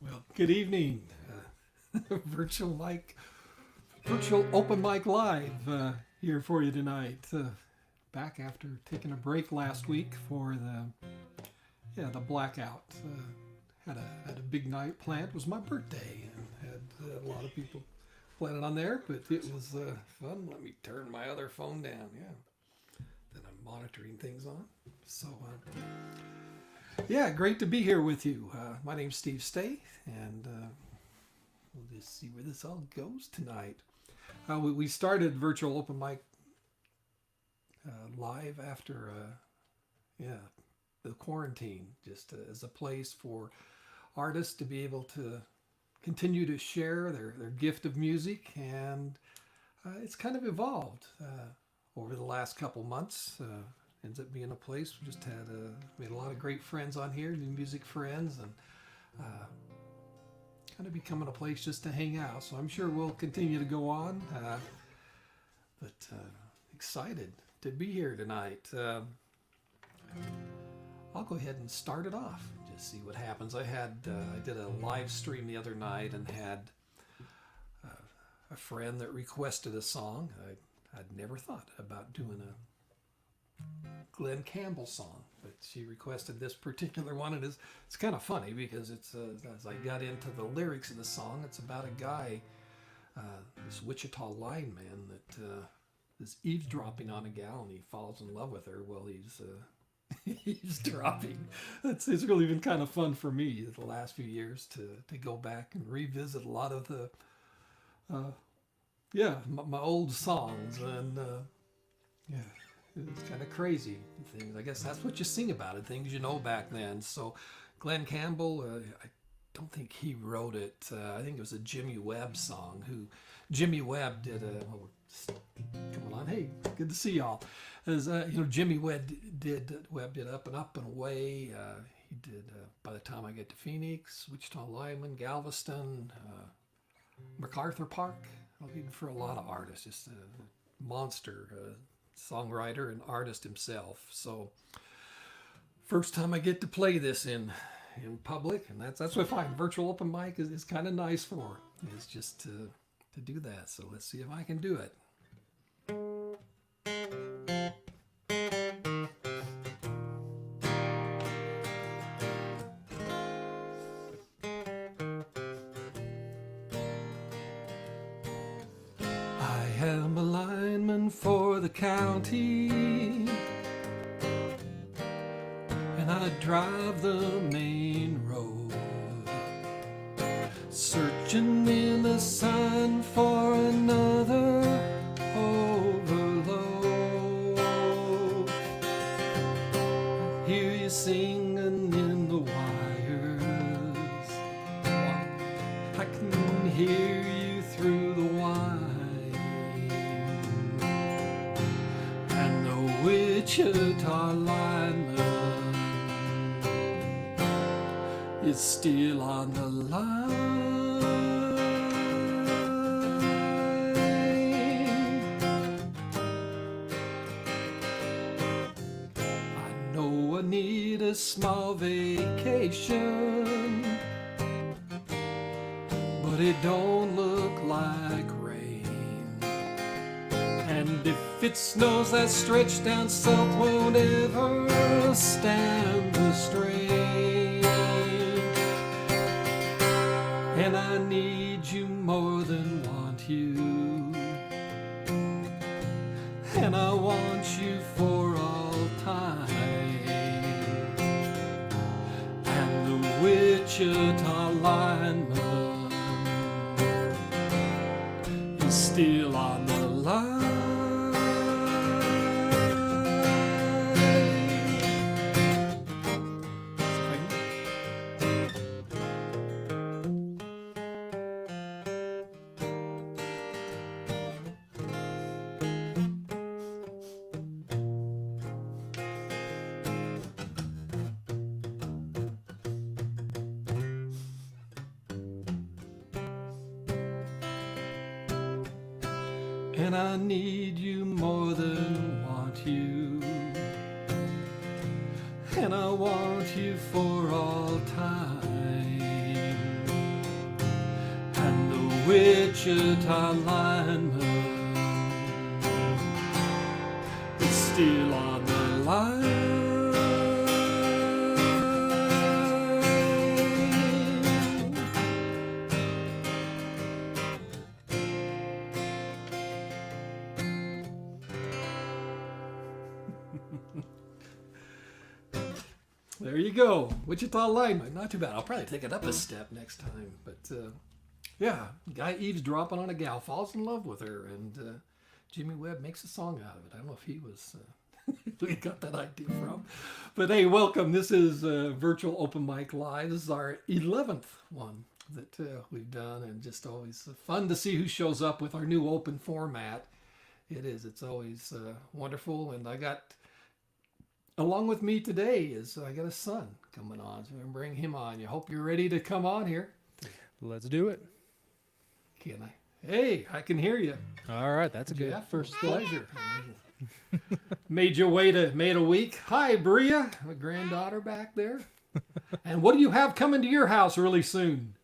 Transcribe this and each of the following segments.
Well, good evening. Virtual virtual open mic live here for you tonight. Back after taking a break last week for the blackout. Had a big night planned. It was my birthday and had a lot of people planning on there, but it was fun. Let me turn my other phone down. Yeah, that I'm monitoring things on. So. Yeah, great to be here with you. My name's Steve Stay, and we'll just see where this all goes tonight. We started virtual open mic live after, the quarantine, just as a place for artists to be able to continue to share their gift of music, and it's kind of evolved over the last couple months. Ends up being a place we just had made a lot of great friends on here, new music friends, and kind of becoming a place just to hang out. So I'm sure we'll continue to go on, but excited to be here tonight. I'll go ahead and start it off and just see what happens. I did a live stream the other night and had a friend that requested a song. I'd never thought about doing a Glenn Campbell song, but she requested this particular one, and it's kind of funny because it's as I got into the lyrics of the song, it's about a guy, this Wichita lineman that is eavesdropping on a gal, and he falls in love with her while he's eavesdropping. It's really been kind of fun for me the last few years to go back and revisit a lot of the my old songs, and yeah. It's kind of crazy things. I guess that's what you sing about it, things you know back then. So Glenn Campbell, I don't think he wrote it. I think it was a Jimmy Webb song. Jimmy Webb did come on, hey, good to see y'all. As Jimmy Webb did Up and Away. He did By the Time I Get to Phoenix, Wichita Lineman, Galveston, MacArthur Park. For a lot of artists, just a monster. Songwriter and artist himself. So first time I get to play this in public, and that's what I find virtual open mic is kind of nice for. Is just to do that. So let's see if I can do it. I am a lineman for the county, and I drive the main road, searching in the sun for another overload. I hear you singing in the wires, I can hear you through the wire. Wichita lineman is still on the line. I know I need a small vacation, but it don't look like rain. And if it snows, that stretch down south won't ever stand the strain. And I need you more than want you, and I want you for all time. And the Wichita lineman is still on the line. And I need you more than want you, and I want you for all time. Wichita lineman is still on the line. There you go, Wichita lineman. Not too bad. I'll probably take it up a step next time. But yeah, guy eavesdropping on a gal, falls in love with her, and Jimmy Webb makes a song out of it. I don't know if he was who he got that idea from. But hey, welcome. This is Virtual Open Mic Live. This is our 11th one that we've done, and just always fun to see who shows up with our new open format. It is. It's always wonderful, and I got... Along with me today is I got a son coming on, so I'm gonna bring him on. You hope you're ready to come on here. Let's do it. Can I? Hey, I can hear you. All right, that's a good Yeah, first pleasure. Made your way to made a week. Hi, Bria, my granddaughter back there. And what do you have coming to your house really soon?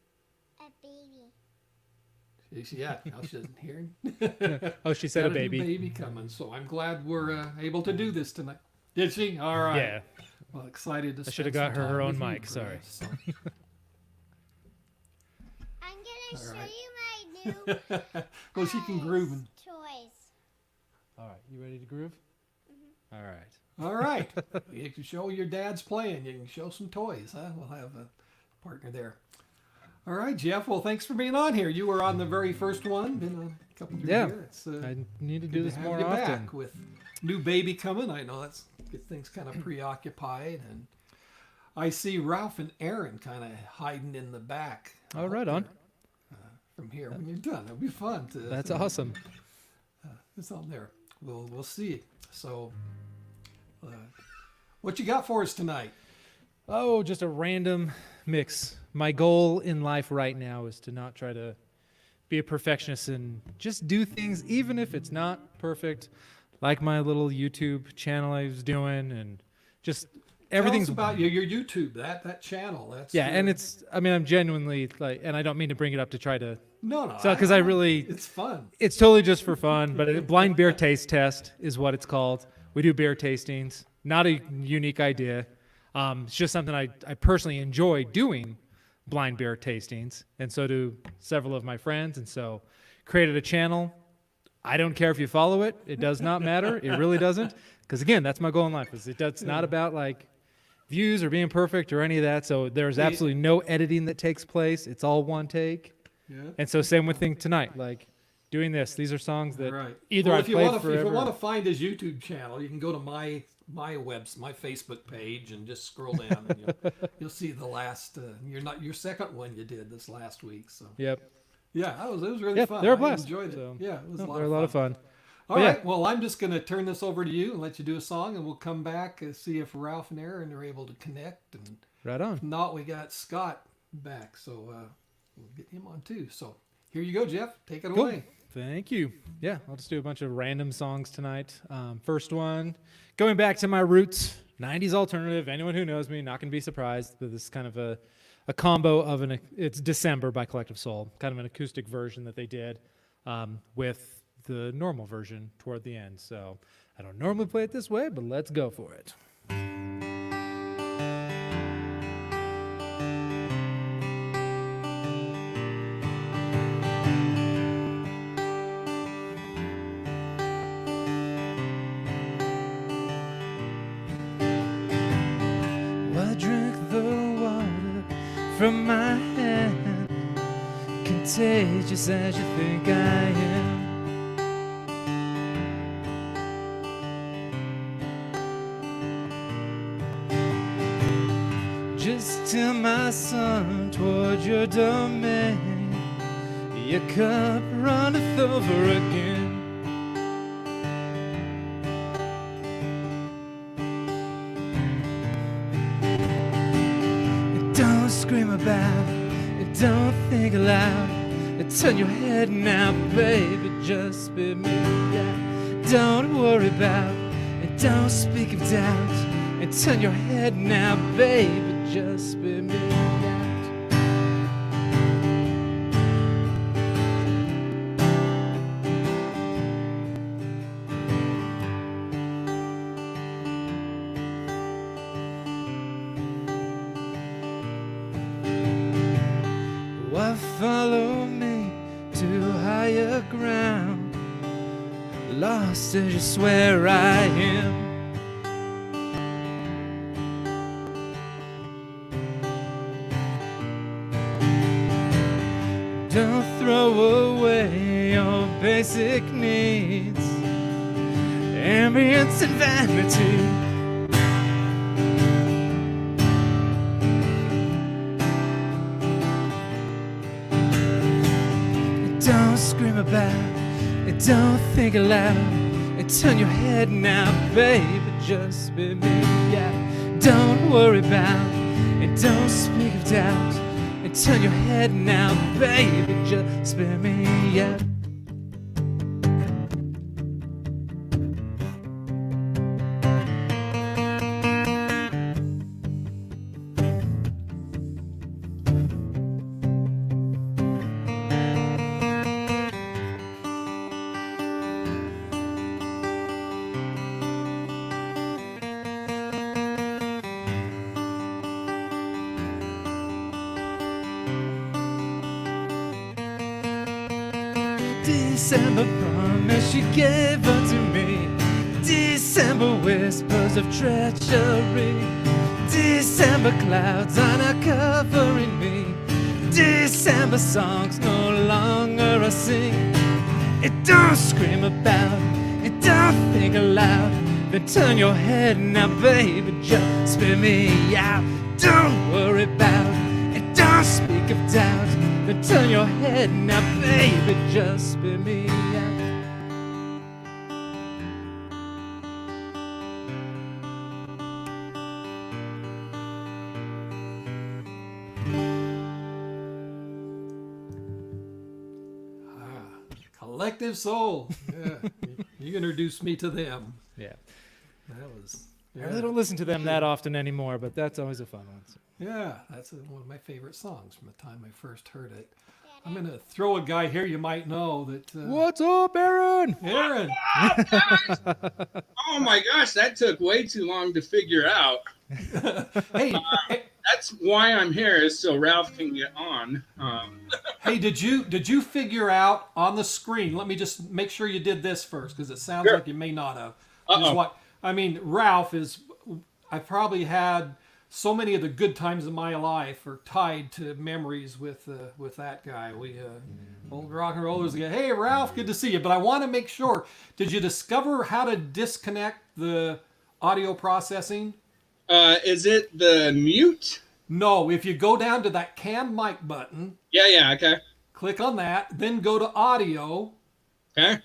A baby. Yeah, now she doesn't hear. Oh, she said Got a baby. New baby coming, so I'm glad we're able to do this tonight. Did she? All right. Yeah. Well, excited to. I should have spend got some her time own with you, mic. Sorry. Bria, so. I'm gonna All show right. you my new Well, she can groove. And, toys. All right, you ready to groove? All right. all right. You can show your dad's playing. You can show some toys, huh? We'll have a partner there. All right, Jeff. Well, thanks for being on here. You were on the very first one. Been on a couple through Yeah. here. It's I need to good do this have more you often. back with new baby coming. I know that's get things kind of preoccupied, and I see Ralph and Aaron kind of hiding in the back. I Oh, hope right on. they're, from here when you're done. It'll be fun to. That's awesome. It's on there. We'll see. So, what you got for us tonight? Oh, just a random mix. My goal in life right now is to not try to be a perfectionist and just do things, even if it's not perfect, like my little YouTube channel I was doing, and just everything's Tell us about your YouTube, that channel. That's yeah. And it's, I mean, I'm genuinely like, and I don't mean to bring it up to try to, no, so because I really, it's fun. it's totally just for fun. But a blind beer taste test is what it's called. We do beer tastings. Not a unique idea. It's just something I personally enjoy doing, blind beer tastings, and so do several of my friends. And so created a channel. I don't care if you follow it. It does not matter. It really doesn't. Because again, that's my goal in life. It's not about like views or being perfect or any of that. So there's absolutely no editing that takes place. It's all one take. Yeah. And so same with thing tonight. Like doing this. These are songs that Right. either Well, I've played forever. If you want to find his YouTube channel, you can go to my Facebook page and just scroll down, and you'll see the last. Your second one you did this last week. So Yep. yeah, it was really fun. They're a blast. I enjoyed it. So, Yeah, it was no, a lot. they're of a lot of fun. All But right. yeah. Well, I'm just going to turn this over to you and let you do a song, and we'll come back and see if Ralph and Aaron are able to connect. And Right on. if not, we got Scott back, so we'll get him on too. So here you go, Jeff. Take it Cool. away. Thank you. Yeah, I'll just do a bunch of random songs tonight. First one, going back to my roots, 90s alternative. Anyone who knows me, not going to be surprised, but this is kind of a combo of it's December by Collective Soul, kind of an acoustic version that they did with the normal version toward the end. So I don't normally play it this way, but let's go for it. From my hand, contagious as you think I am. Just till my son toward your domain, your cup runneth over again. Don't scream about it, don't think aloud. Turn your head now, baby, just spit me out. Don't worry about it, don't speak of doubt. And turn your head now, baby, just spit me out. hostage, I swear I am. Don't throw away your basic needs, ambience and vanity. Don't scream about it, don't think aloud. And turn your head now, baby, just be me, yeah. Don't worry about it, don't speak of doubt. And turn your head now, baby, just be me, yeah. December promise you gave unto me, December whispers of treachery, December clouds are now covering me, December songs no longer I sing. It don't scream about, it don't think aloud. Then turn your head now, baby, just spit me out. Don't worry about it, don't speak of doubt. Then turn your head now, baby, just spit me out. Collective Soul. Yeah. You introduced me to them. Yeah. That was. I really don't listen to them that often anymore, but that's always a fun one. So. Yeah, that's one of my favorite songs from the time I first heard it. I'm going to throw a guy here you might know that... What's up, Aaron? Aaron! Oh my gosh, that took way too long to figure out. Hey, That's why I'm here, is so Ralph can get on. hey, did you figure out on the screen? Let me just make sure you did this first, because it sounds Sure. like you may not have. Uh-oh. Is what I mean. Ralph is. I probably had so many of the good times of my life are tied to memories with that guy. We old rock and rollers again. Hey, Ralph, good to see you. But I want to make sure. Did you discover how to disconnect the audio processing? Is it the mute? No, if you go down to that cam mic button, Yeah, okay. click on that, then go to audio, Okay.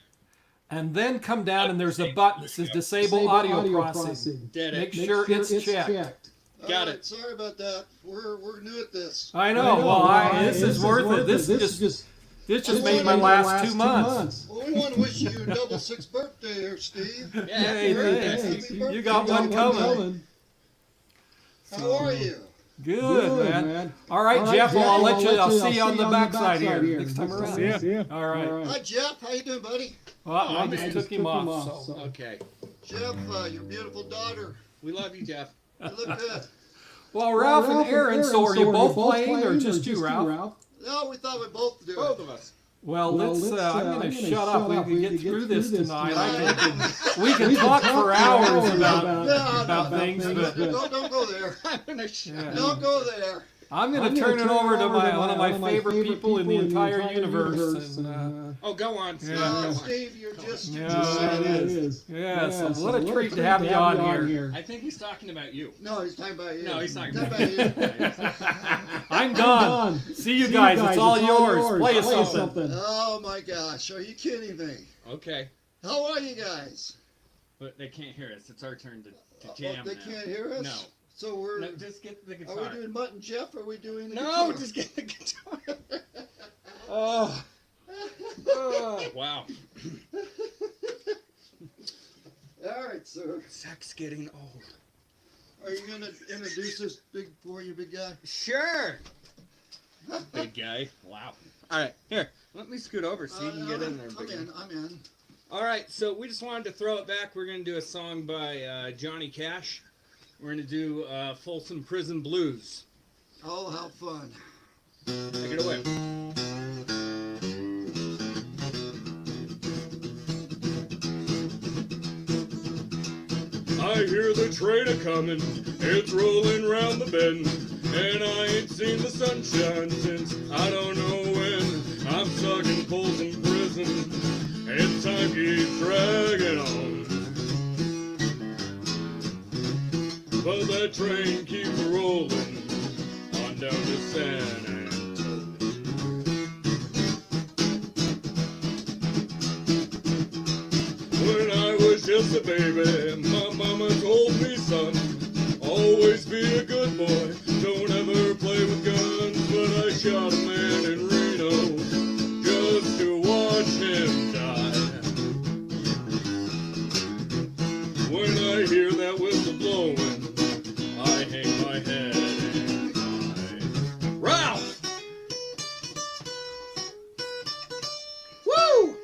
and then come down and there's a button that says disable audio processing. Did Make it. sure it's checked. Got Alright, it. sorry about that. We're new at this. I know. Well, this is worth it. This just made my last 2 months. Well, we want to wish you your double sixth birthday here, Steve. Yeah, Hey, thanks. thanks. Happy birthday. You got one coming. How are you? Good, man. All right, Jeff. Well, I'll see you on the backside here next time around. See ya. All right. Hi, Jeff. How you doing, buddy? Well, I just took him off. So. Okay. Jeff, your beautiful daughter. We love you, Jeff. You look good. Well, Ralph and Aaron. So are you both playing, or just you, Ralph? No, we thought we'd both do Both it. of us. Well, let's. I'm going to shut up. We can get through this tonight. We We can talk for hours about No, things, but don't go there. I'm gonna shut Yeah. Don't go there. I'm going to turn it over to one of my favorite people in the entire universe. And, Oh, go on. Steve. Yeah. Go No, on. Steve, you're just. yeah, it is. Yeah, so what a treat to have you on here. I think he's talking about you. No, he's talking about you. No, he's talking Talking about about you. I'm done. See you guys. It's all yours. Play us something. Oh my gosh, are you kidding me? Okay. How are you guys? But they can't hear us. It's our turn to Oh, jam they now. can't hear us? No. So we're. No, just get the Are guitar. we doing Mutt and Jeff? Or are we doing the No, guitar? just get the guitar. Oh, Wow. All right, sir. Zach's getting old. Are you gonna introduce this big for you, big guy? Sure. Big guy. Wow. All right, here. Let me scoot over so you can get in there, I'm big guy. in. I'm in. All right, so we just wanted to throw it back. We're going to do a song by Johnny Cash. We're going to do Folsom Prison Blues. Oh, how fun! Take it away. I hear the train a-comin', it's rolling round the bend, and I ain't seen the sunshine since I don't know when. I'm stuck in Folsom Prison, and time keeps dragging on. But that train keeps rolling on down to San Antonio. When I was just a baby, my mama told me, son, always be a good boy, don't ever play with guns. But I shot a man in Reno just to watch him die. When I hear that whistle blowing, I hang my head and cry. Ralph! Woo!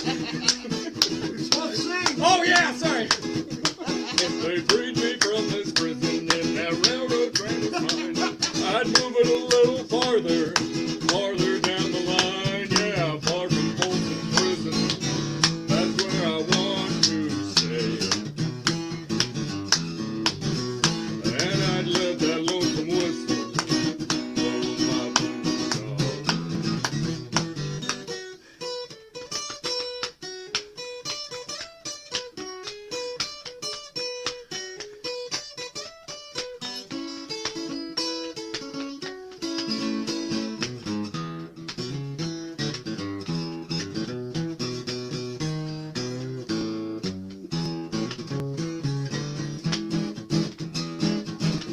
You're supposed to sing. Oh yeah, sorry. If they freed me from this prison and that railroad train was mine, I'd move it a little farther, farther down the line. Yeah, far from Folsom Prison. That's where I want to stay. And I'd let that lonesome whistle blow my blues off.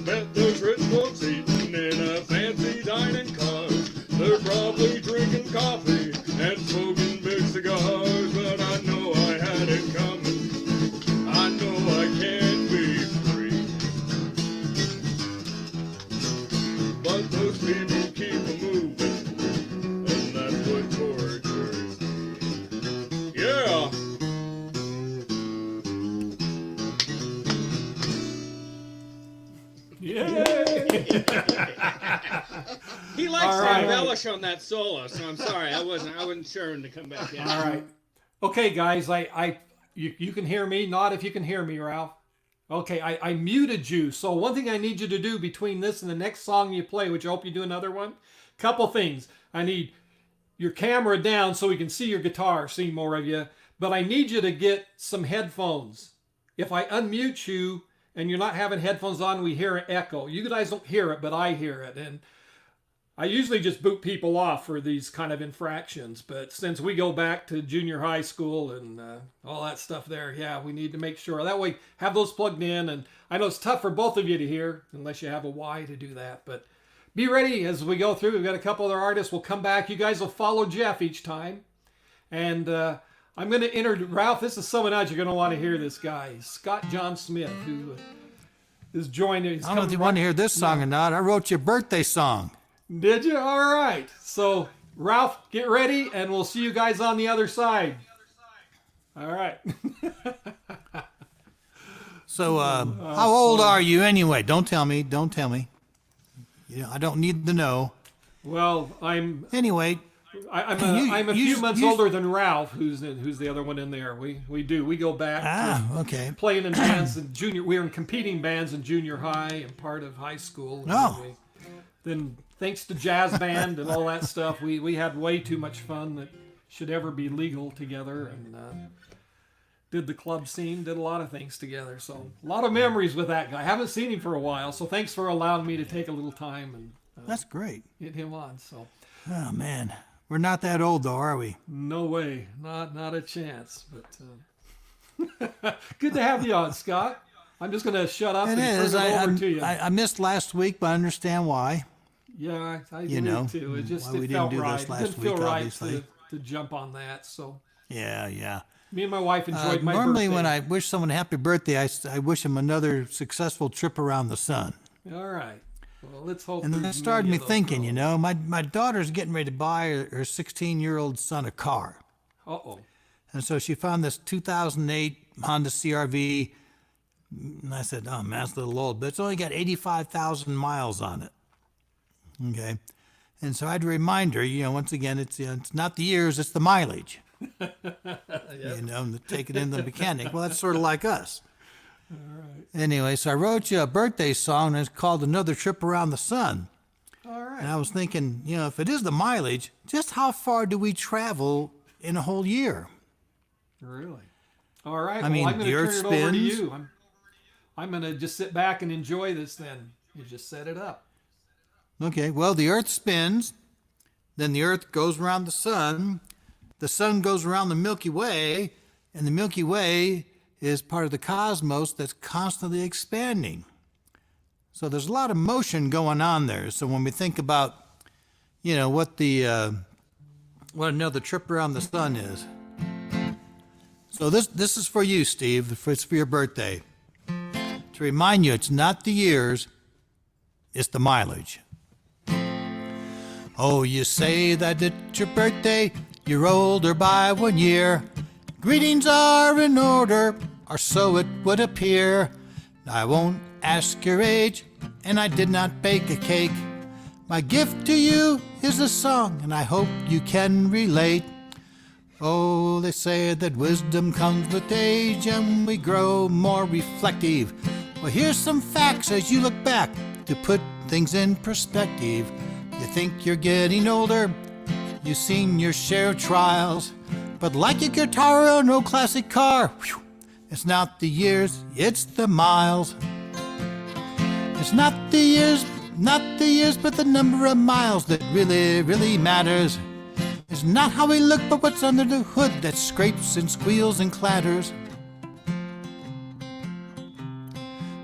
Bet those rich folks eating in a fancy dining car. They're probably drinking coffee and smoking big cigars. But I know I had it coming. I know I can't be free. But those people keep moving, and that's what tortures me. Yeah. He likes All to right. embellish on that solo, so I'm sorry. I wasn't sure him to come back in. All right. Okay, guys, you can hear me. Not if you can hear me, Ralph. Okay, I muted you. So one thing I need you to do between this and the next song you play, which I hope you do another one, couple things. I need your camera down so we can see your guitar, see more of you. But I need you to get some headphones. If I unmute you and you're not having headphones on, we hear an echo. You guys don't hear it, but I hear it. And I usually just boot people off for these kind of infractions, but since we go back to junior high school and all that stuff there, yeah, we need to make sure. That way, have those plugged in. And I know it's tough for both of you to hear, unless you have a Y to do that. But be ready as we go through. We've got a couple other artists. We'll come back. You guys will follow Jeff each time. And I'm going to introduce, Ralph, this is someone else you're going to want to hear this guy, Scott John Smith, who is joining. I don't know if you want to hear this song or not. I wrote your birthday song. Did you? All right. So, Ralph, get ready, and we'll see you guys on the other side. All right. So, how old are you anyway? Don't tell me. Don't tell me. You know, I don't need to know. Well, I'm Anyway, a few months older than Ralph, who's the other one in there. We go back to okay. playing in bands in junior. We were in competing bands in junior high and part of high school. Oh. Then thanks to jazz band and all that stuff, we had way too much fun that should ever be legal together, and did the club scene, did a lot of things together. So a lot of memories with that guy. I haven't seen him for a while, so thanks for allowing me to take a little time and That's great. get him on. So Oh, man. We're not that old, though, are we? no way, not a chance. But good to have you on, Scott. I'm just going to shut up It and is. turn it over to you. I missed last week, but I understand why. Yeah, I You believe know, too. It just why we it didn't felt do this right. It last didn't feel week, right obviously. to jump on that. So Yeah. me and my wife enjoyed my Normally, birthday. when I wish someone a happy birthday, I wish them another successful trip around the sun. All right. Well, let's hope. And that there's started many me of those thinking, you girls. know, my daughter's getting ready to buy her 16-year-old son a car. Uh-oh. And so she found this 2008 Honda CRV. And I said, oh, man, that's a little old, but it's only got 85,000 miles on it. Okay. And so I had to remind her, you know, once again, it's not the years, it's the mileage. You know, and to take it into the mechanic. Well, that's sort of like us. All right. Anyway, so I wrote you a birthday song, and it's called Another Trip Around the Sun. All right. And I was thinking, you know, if it is the mileage, just how far do we travel in a whole year? Really? All right. I mean, I'm going the to Earth turn it over to spins. you. I'm going to just sit back and enjoy this then. You just set it up. Okay, well, the Earth spins, then the Earth goes around the Sun goes around the Milky Way, and the Milky Way is part of the cosmos that's constantly expanding. So there's a lot of motion going on there. So when we think about, you know, what another trip around the sun is. So this is for you, Steve. It's for your birthday. To remind you, it's not the years, it's the mileage. Oh, you say that it's your birthday, you're older by 1 year. Greetings are in order, or so it would appear. I won't ask your age, and I did not bake a cake. My gift to you is a song, and I hope you can relate. Oh, they say that wisdom comes with age, and we grow more reflective. Well, here's some facts as you look back to put things in perspective. You think you're getting older, you've seen your share of trials, but like a guitar or an old classic car, whew, it's not the years, it's the miles. It's not the years, but the number of miles that really, really matters. It's not how we look, but what's under the hood that scrapes and squeals and clatters.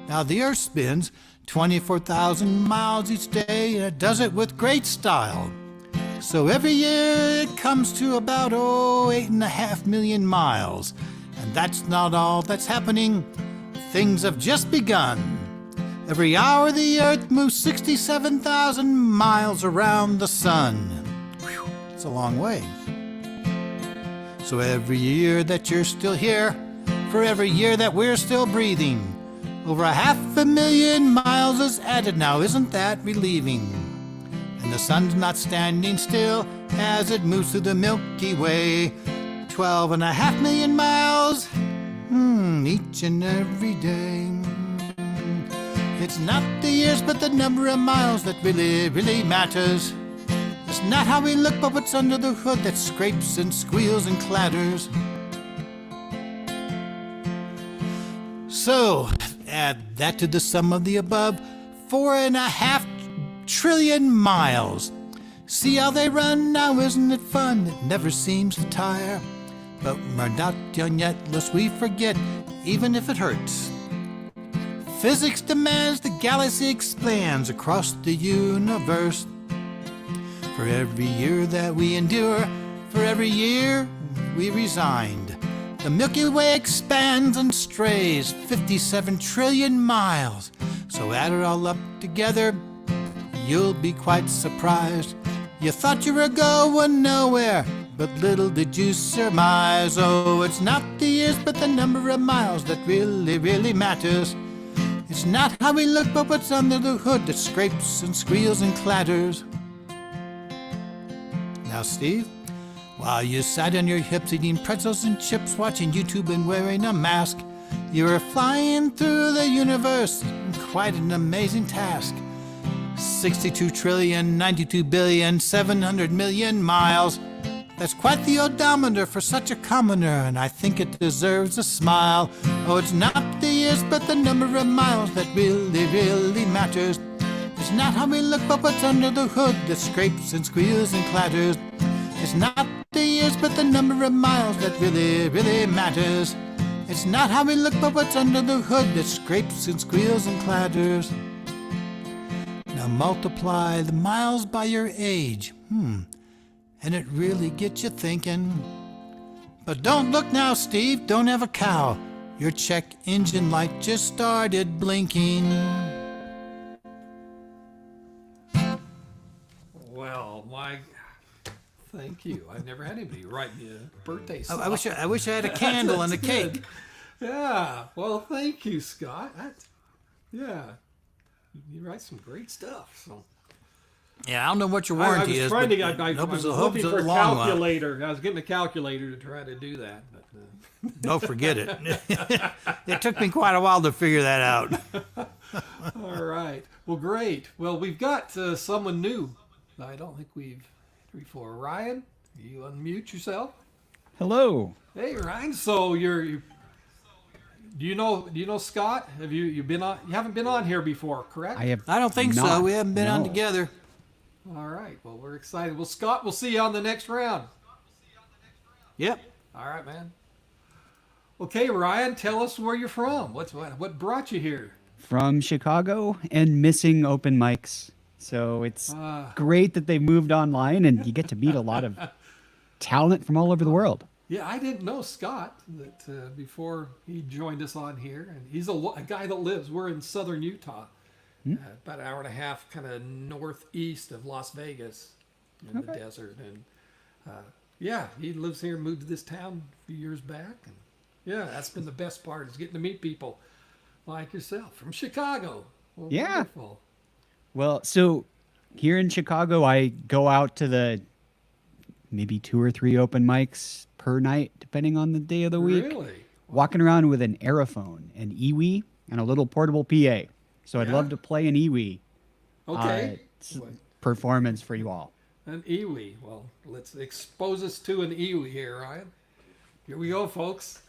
Now the Earth spins 24,000 miles each day, and it does it with great style. So every year it comes to about 8.5 million miles. And that's not all that's happening. Things have just begun. Every hour the Earth moves 67,000 miles around the sun. Whew, it's a long way. So every year that you're still here, for every year that we're still breathing, over 500,000 miles is added now. Isn't that relieving? And the sun's not standing still as it moves through the Milky Way. 12.5 million miles each and every day. It's not the years, but the number of miles that really, really matters. It's not how we look, but what's under the hood that scrapes and squeals and clatters. So, add that to the sum of the above, 4.5 trillion miles. See how they run now, isn't it fun? It never seems to tire. But we're not done yet, lest we forget, even if it hurts. Physics demands the galaxy expands across the universe. For every year that we endure, for every year we resigned, the Milky Way expands and strays 57 trillion miles. So add it all up together, you'll be quite surprised. You thought you were going nowhere, but little did you surmise. Oh, it's not the years, but the number of miles that really, really matters. It's not how we look, but what's under the hood that scrapes and squeals and clatters. Now, Steve, while you sat on your hips eating pretzels and chips, watching YouTube and wearing a mask, you were flying through the universe, quite an amazing task. 62,092,700,000,000 miles. That's quite the odometer for such a commoner, and I think it deserves a smile. Oh, it's not the years, but the number of miles that really, really matters. It's not how we look, but what's under the hood that scrapes and squeals and clatters. It's not the years, but the number of miles that really, really matters. It's not how we look, but what's under the hood that scrapes and squeals and clatters. Now multiply the miles by your age. And it really gets you thinking. But don't look now, Steve, don't have a cow. Your check engine light just started blinking. Well, thank you. I've never had anybody write me a birthday I song. I wish I had a candle and a That's cake. good. Yeah. Well, thank you, Scott. Yeah. You write some great stuff. So Yeah, I don't know what your I warranty was is, trying but to. I hope it's a looking for a long one. calculator. I was getting a calculator to try to do that. But, Don't forget it. It took me quite a while to figure that out. all right. Well, great. Well, we've got someone new. I don't think we've before. Ryan, you unmute yourself. Hello. Hey, Ryan. So you do you know Scott? Have you been on? You haven't been on here before, correct? I have. I don't think so. not, We haven't been on no. together. All right. Well, we're excited. Well, Scott, we'll see you on the next round. Yep. All right, man. Okay, Ryan, tell us where you're from. What brought you here? From Chicago and missing open mics. So it's great that they moved online and you get to meet a lot of talent from all over the world. Yeah, I didn't know Scott that before he joined us on here, and he's a guy that lives. We're in southern Utah, about an hour and a half, kind of northeast of Las Vegas, in the desert. And yeah, he lives here, moved to this town a few years back, and yeah, that's been the best part is getting to meet people like yourself from Chicago. Well, Yeah. wonderful. Well, so here in Chicago, I go out to the maybe 2 or 3 open mics per night, depending on the day of the week. Really? Walking around with an Aerophone, an iwi, and a little portable PA. So I'd Yeah? love to play an iwi Okay. performance for you all. An iwi. Well, let's expose us to an iwi here, Ryan. Here we go, folks.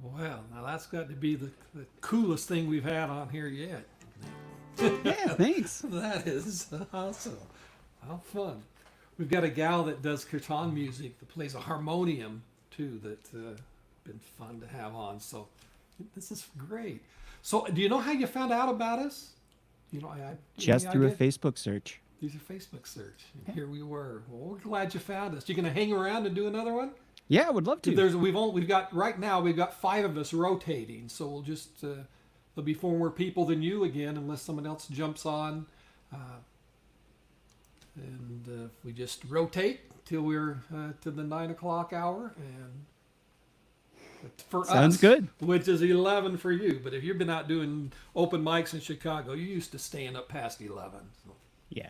Well, now that's got to be the coolest thing we've had on here yet. Yeah, thanks. That is awesome. How fun. We've got a gal that does kirtan music that plays a harmonium too that's been fun to have on. So this is great. So do you know how you found out about us? You know, Just any through a idea? Facebook search. Through your Facebook search. And here we were. Well, we're glad you found us. You gonna hang around and do another one? Yeah, I would love to. We've got right now we've got 5 of us rotating, so we'll just there'll be 4 more people than you again, unless someone else jumps on, and we just rotate till we're to the 9 o'clock hour, and for Sounds us, good. which is 11 for you. But if you've been out doing open mics in Chicago, you're used to staying up past 11. So. Yeah.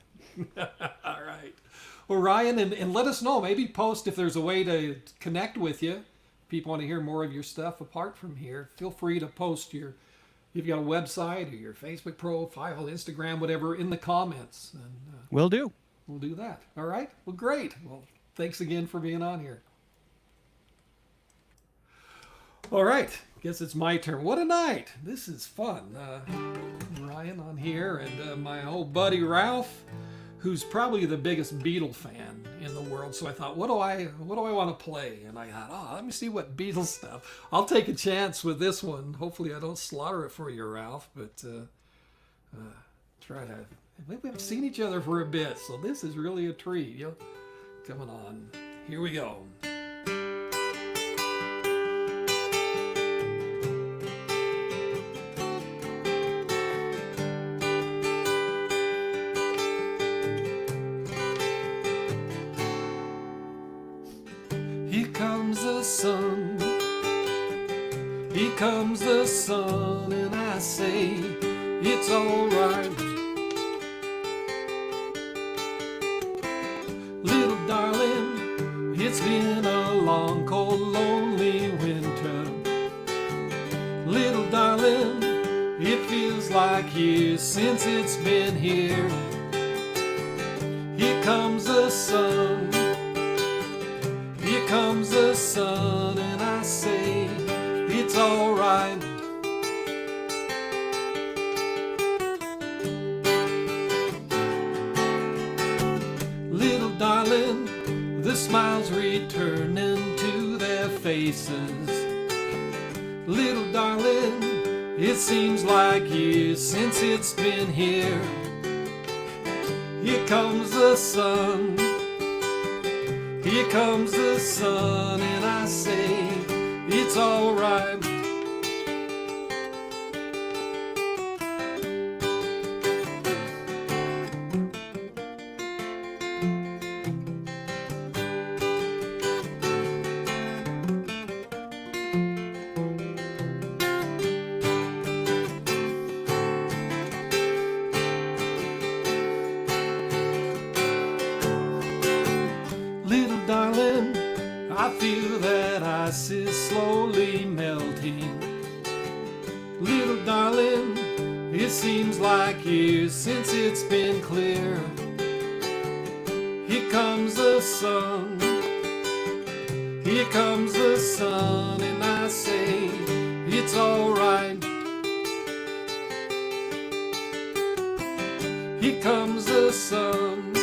All right. Well, Ryan, and let us know. Maybe post if there's a way to connect with you. If people want to hear more of your stuff apart from here, feel free to post you've got a website or your Facebook profile, Instagram, whatever, in the comments. And Will do. we'll do that. All right? Well, great. Well, thanks again for being on here. All right. Guess it's my turn. What a night. This is fun. Ryan on here and my old buddy Ralph, who's probably the biggest Beatle fan in the world. So I thought, what do I want to play? And I thought, let me see what Beatles stuff. I'll take a chance with this one. Hopefully I don't slaughter it for you, Ralph, but try to. We haven't seen each other for a bit, so this is really a treat. Coming on. Here we go. Here comes the sun, here comes the sun, and I say it's alright. Little darling, it's been a long, cold, lonely winter. Little darling, it feels like years since it's been here. Here comes the sun, here comes the sun, and I say it's alright. Little darling, the smiles returning to their faces. Little darling, it seems like years since it's been here. Here comes the sun, here comes the sun, and I say it's alright. Little darling, I feel that ice is slowly melting. Little darling, it seems like years since it's been clear. Here comes the sun, here comes the sun, and I say it's alright. Here comes the sun,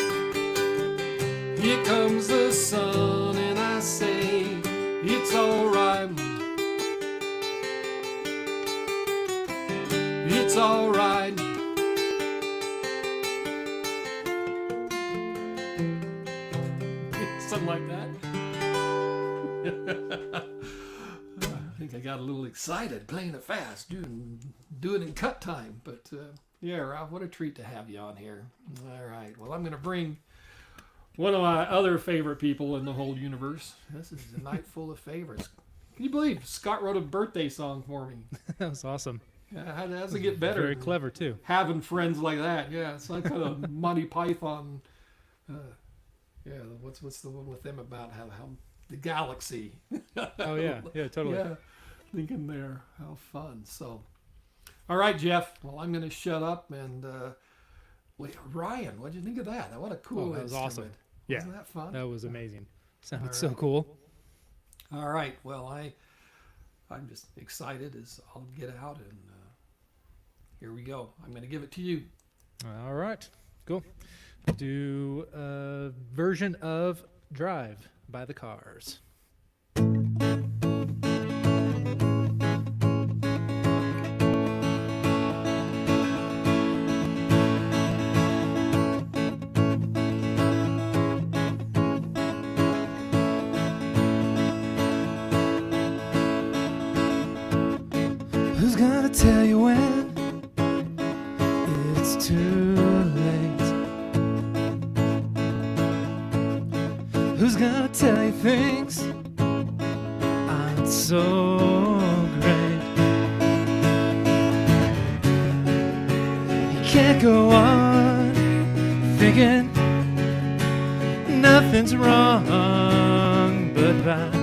here comes the sun, and I say it's alright. It's alright. Something like that. think I got a little excited playing it fast, doing it in cut time. But yeah, Ralph, what a treat to have you on here. All right. Well, I'm going to bring one of my other favorite people in the whole universe. This is a night full of favorites. Can you believe Scott wrote a birthday song for me? That was awesome. Yeah, how does it get better? Very clever too. Having friends like that. Yeah, it's like kind of Monty Python. Yeah, what's the one with them about how the galaxy? Oh yeah, totally. Yeah, thinking there, how fun. So, all right, Jeff. Well, I'm going to shut up and wait, Ryan. What'd you think of that? What a cool that was instrument. awesome. Yeah, Wasn't that fun? That was amazing. Sounded All so right. cool. All right. Well, I'm just excited as I'll get out and here we go. I'm going to give it to you. All right, cool. Do a version of Drive by the Cars. Who's gonna tell you when it's too late? Who's gonna tell you things aren't so great? You can't go on thinking nothing's wrong but right.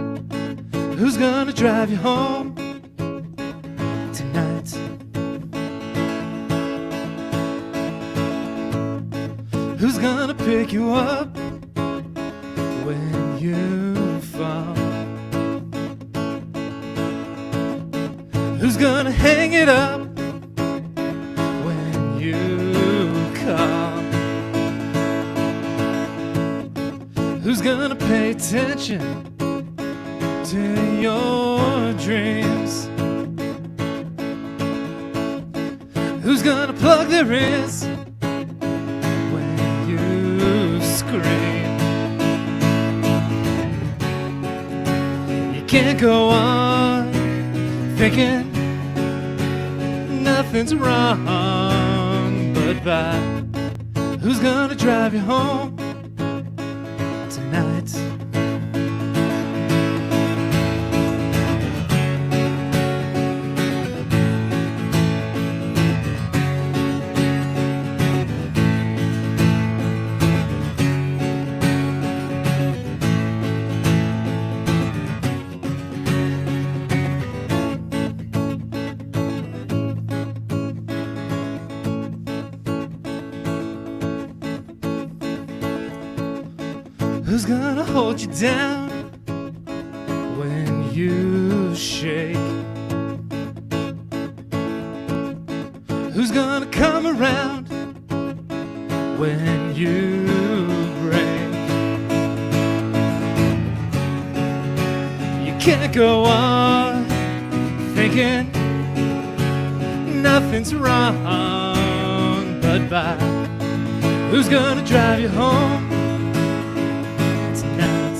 Who's gonna drive you home tonight? Who's gonna pick you up when you fall? Who's gonna hang it up when you call? Who's gonna pay attention to your dreams? Who's gonna plug their ears when you scream? You can't go on thinking nothing's wrong but by. Who's gonna drive you home tonight? Who's gonna hold you down when you shake? Who's gonna come around when you break? You can't go on thinking nothing's wrong but by. Who's gonna drive you home tonight?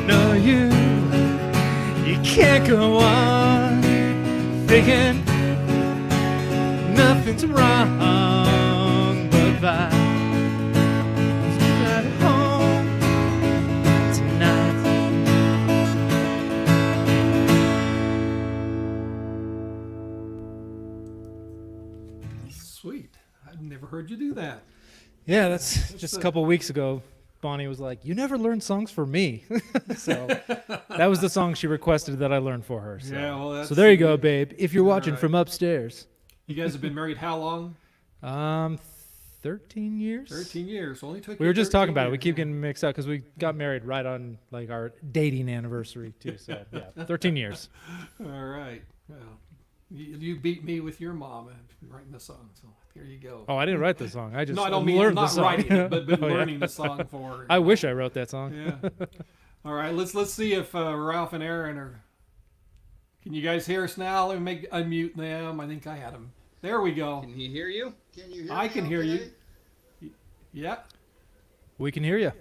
No, you can't go on thinking nothing's wrong but by. Drive you home tonight. Sweet. I've never heard you do that. Yeah, that's just a couple weeks ago. Bonnie was like, "You never learned songs for me," so that was the song she requested that I learned for her. So, Yeah, well, that's so there you go, babe. If you're All watching right. from upstairs, You guys have been married how long? 13 years. 13 years. Only took We you were just 13 talking about it. We years. keep getting mixed up because we got married right on like our dating anniversary too. So yeah, 13 years. All right. Well, you beat me with your mom writing the song. So here you go. Oh, I didn't write the song. I just no, I don't mean learned not the song. writing it, but been Oh, yeah. learning the song for her. I wish I wrote that song. Yeah. All right. Let's see if Ralph and Aaron are. Can you guys hear us now? Let me unmute them. I think I had them. There we go. Can he hear you? Can you hear I me can hear okay? you. Yeah. We can hear you.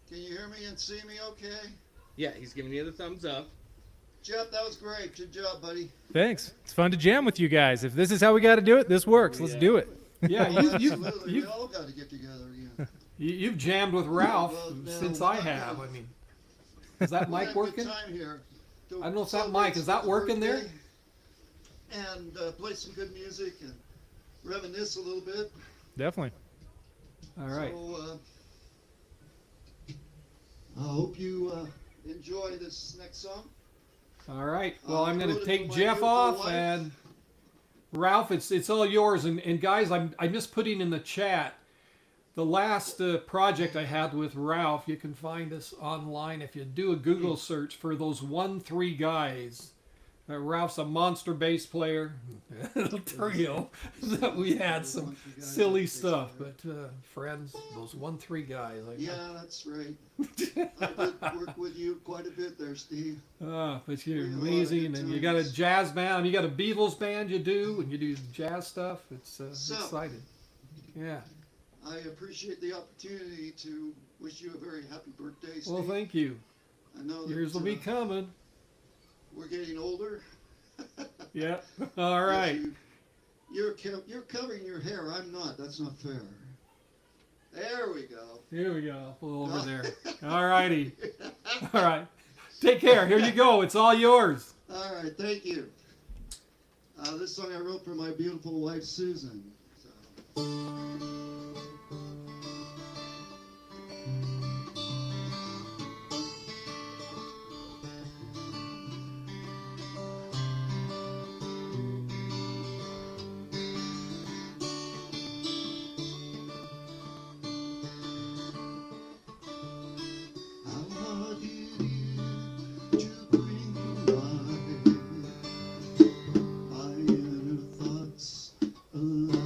Can you hear me and see me okay? Yeah, he's giving you the thumbs up. Jeff, that was great. Good job, buddy. Thanks. It's fun to jam with you guys. If this is how we got to do it, this works. Let's do it. Yeah, Absolutely. We you've, all got to get together again. you've jammed with Ralph Well, no, since I have. I mean, is that We'll mic have a good working? time here. I don't know if that mic, is that working there? And play some good music and reminisce a little bit. Definitely. All right. So, I hope you enjoy this next song. All right. Well, I'm I going wrote to it take for my Jeff beautiful off, wife. and Ralph, it's all yours. And guys, I'm just putting in the chat the last project I had with Ralph. You can find us online if you do a Google search for those 1-3 guys. Ralph's a monster bass player. The trio that we had some silly stuff, but friends, those 1-3 guys. Yeah, that's right. I did work with you quite a bit there, Steve. But you're We had a lot of amazing, good and you got a times. jazz band. You got a Beatles band you do, and you do jazz stuff. It's So- exciting. Yeah. I appreciate the opportunity to wish you a very happy birthday, Steve. Well, thank you. I know Yours that will be coming. we're getting older. Yeah. All right. You're covering your hair. I'm not. That's not fair. There we go. Here we go. Pull over there. All righty. All right. Take care. Here you go. It's all yours. All right. Thank you. This song I wrote for my beautiful wife, Susan. So. How hard it is to bring my inner thoughts alive.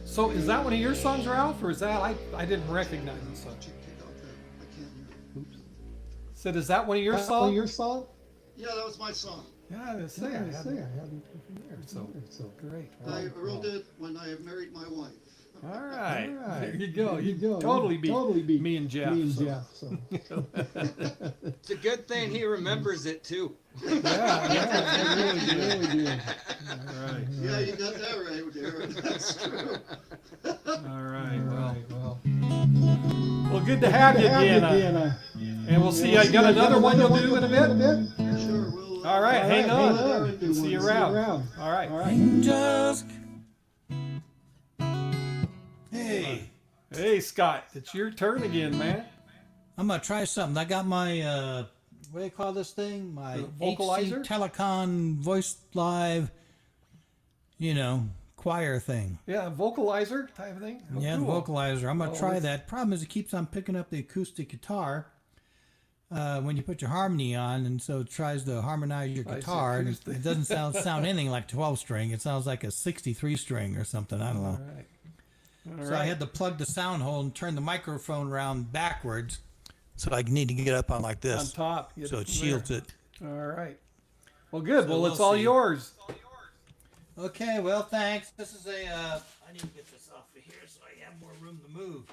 So is that one of your songs, Ralph, or is that I didn't recognize the song? Check out that. I can't hear. Oops. Said, is that one of your songs? Yeah, that was my song. Yeah, I was saying, I hadn't heard from there. So great. I wrote it when I married my wife. All right. There you go. You totally beat me and Jeff. So. It's a good thing he remembers it too. Yeah, really good. All right. Yeah, you got that right, Darren. That's true. All right. Well, good to have you again. And we'll see. You got another one you'll do in a bit? Sure, we'll. All right. Hang on. Darren, See you around. All right. Angels. Hey, Hey, Scott. It's your turn again, man. I'm gonna try something. I got my what do you call this thing? My The vocalizer? HC Telecon Voice Live, choir thing. Yeah, vocalizer type of thing. Oh, Yeah, the cool. vocalizer. I'm gonna try it's- that. Problem is, it keeps on picking up the acoustic guitar when you put your harmony on, and so it tries to harmonize your Tries the guitar. And acoustic. it doesn't sound anything like 12 string. It sounds like a 63 string or something. I don't know. All right. All So right. I had to plug the sound hole and turn the microphone around backwards, so I need to get up on like on this, top. Get so it from shields there. it. All right. Well, good. So Well, we'll it's all see. yours. Okay, well, thanks. This is a, I need to get this off of here so I have more room to move.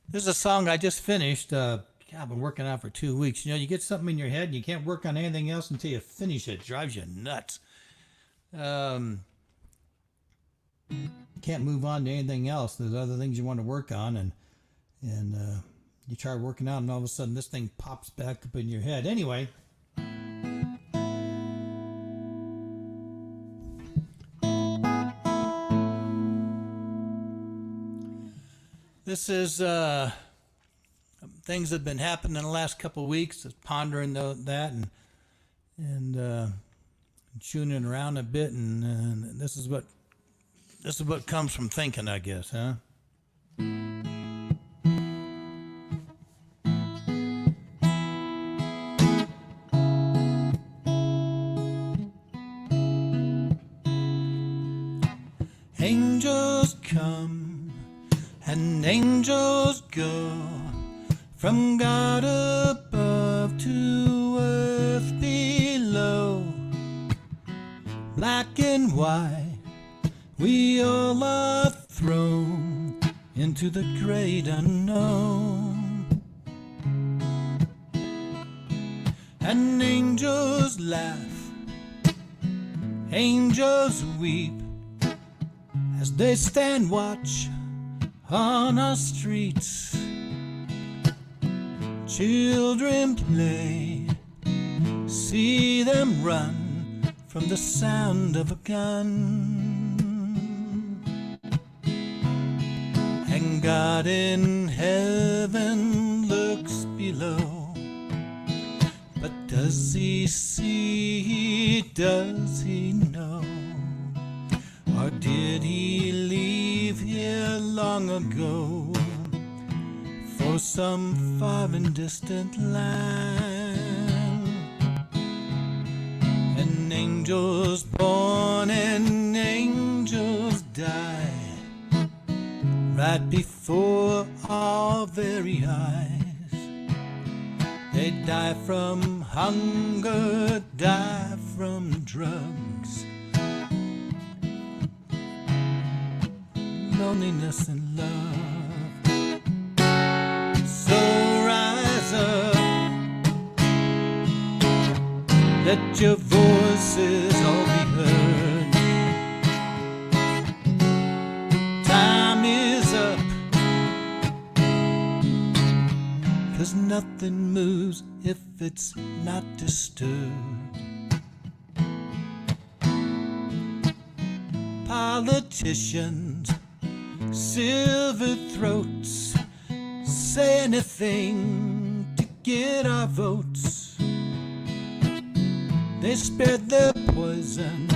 This is a song I just finished. I've been working on it for 2 weeks. You get something in your head and you can't work on anything else until you finish it. It drives you nuts. Can't move on to anything else. There's other things you want to work on, and you try working out, and all of a sudden this thing pops back up in your head. Anyway. This is things that have been happening in the last couple of weeks. Just pondering that and tuning around a bit, and this is what comes from thinking, I guess, huh? Angels come and angels go, from God above to earth below. Black and white, we all are thrown into the great unknown. And angels laugh, angels weep, as they stand watch on our streets. Children play, see them run from the sound of a gun. And God in heaven looks below, but does he see, does he know? Or did he leave here long ago for some far and distant land? And angels born and angels die right before our very eyes. They die from hunger, die from drugs, loneliness and love. So rise up, let your voices all be heard. Time is up, 'cause nothing moves if it's not disturbed. Politicians, silver throats, say anything to get our votes. They spread their poison,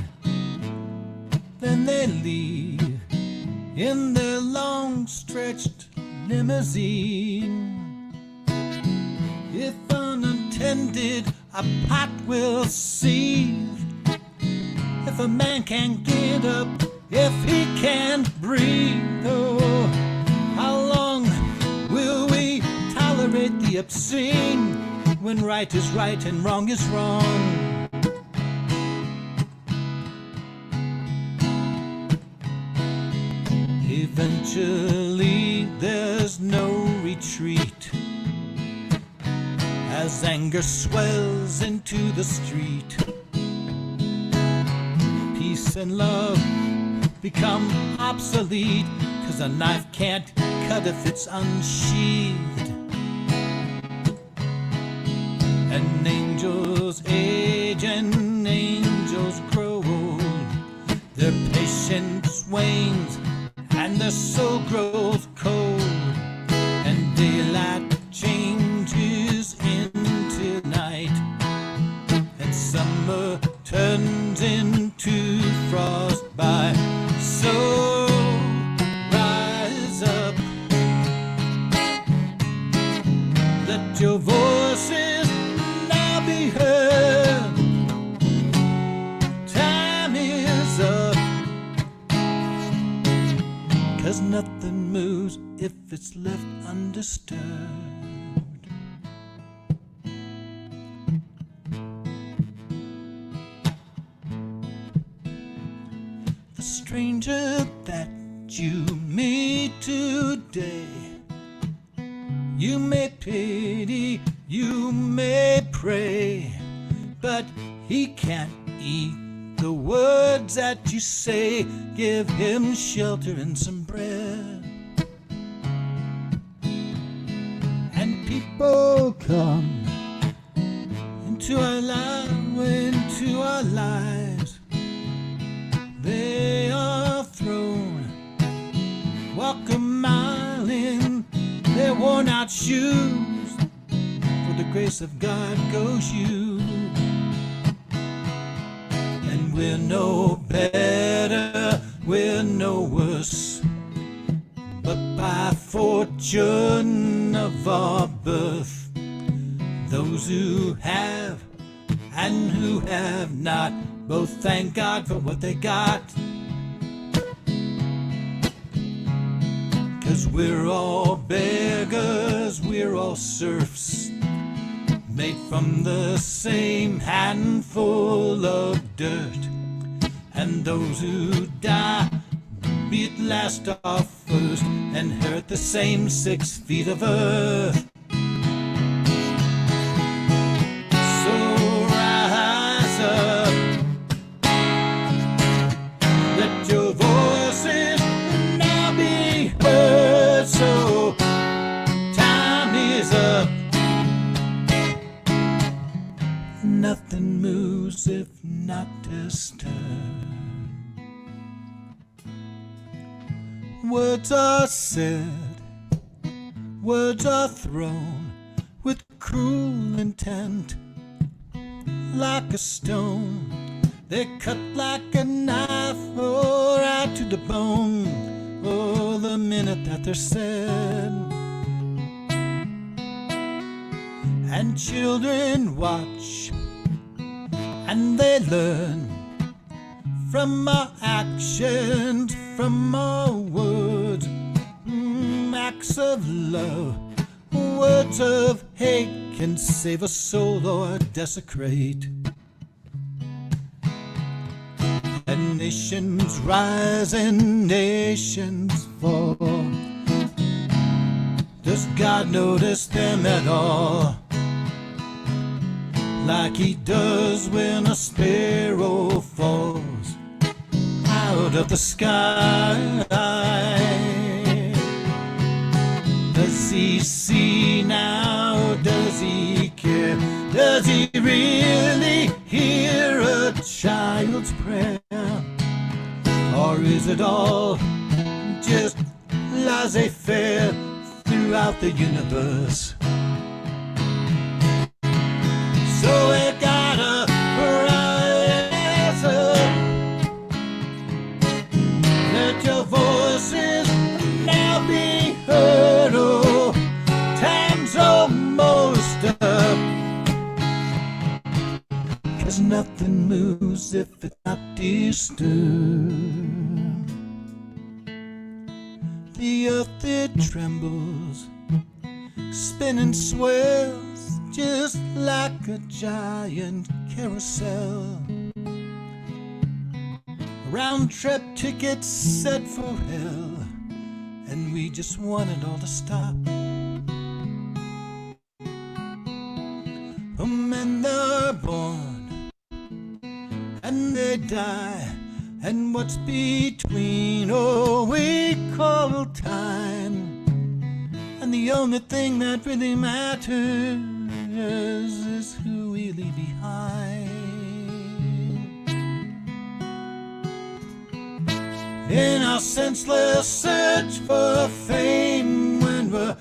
then they leave in their long stretched limousine. If unattended, a pot will seethe. If a man can't get up if he can't breathe? Oh, how long will we tolerate the obscene when right is right and wrong is wrong? Eventually there's no retreat as anger swells into the street. Peace and love become obsolete, 'cause a knife can't cut if it's unsheathed. And angels age and angels grow old, their patience wanes and their soul grows cold, and daylight changes into night, and summer turns into frostbite. So rise up, let your voices now be heard. Time is up, 'cause nothing moves if it's left undisturbed. The stranger that you meet today, you may pity, you may pray, but he can't eat the words that you say. Give him shelter and some bread. And people come into our lives. They are thrown, walk a mile in their worn out shoes. For the grace of God goes you. And we're no better, we're no worse, but by fortune of our birth, those who have and who have not both thank God for what they got. 'Cause we're all beggars, we're all serfs, made from the same handful of dirt. And those who die, be it last or first, inherit the same 6 feet of earth. So rise up, let your voices now be heard. So time is up, nothing moves if not disturbed. Words are said, words are thrown with cruel intent. Like a stone, they cut like a knife, or out to the bone, oh, the minute that they're said. And children watch, and they learn from our actions, from our words, acts of love. Words of hate can save a soul or desecrate. And nations rise and nations fall. Does God notice them at all? Like he does when a sparrow falls out of the sky. Does he see now? Does he care? Does he really hear a child's prayer? Or is it all just laissez-faire throughout the universe? So we gotta rise up, let your voices now be heard. Oh, time's almost up, 'cause nothing moves if it's not disturbed. the earth it trembles, spinning swells just like a giant carousel. Round trip tickets set for hell, and we just want it all to stop. Men are born and they die, and what's between, oh, we call time. And the only thing that really matters is who we leave behind. In our senseless search for fame, when we're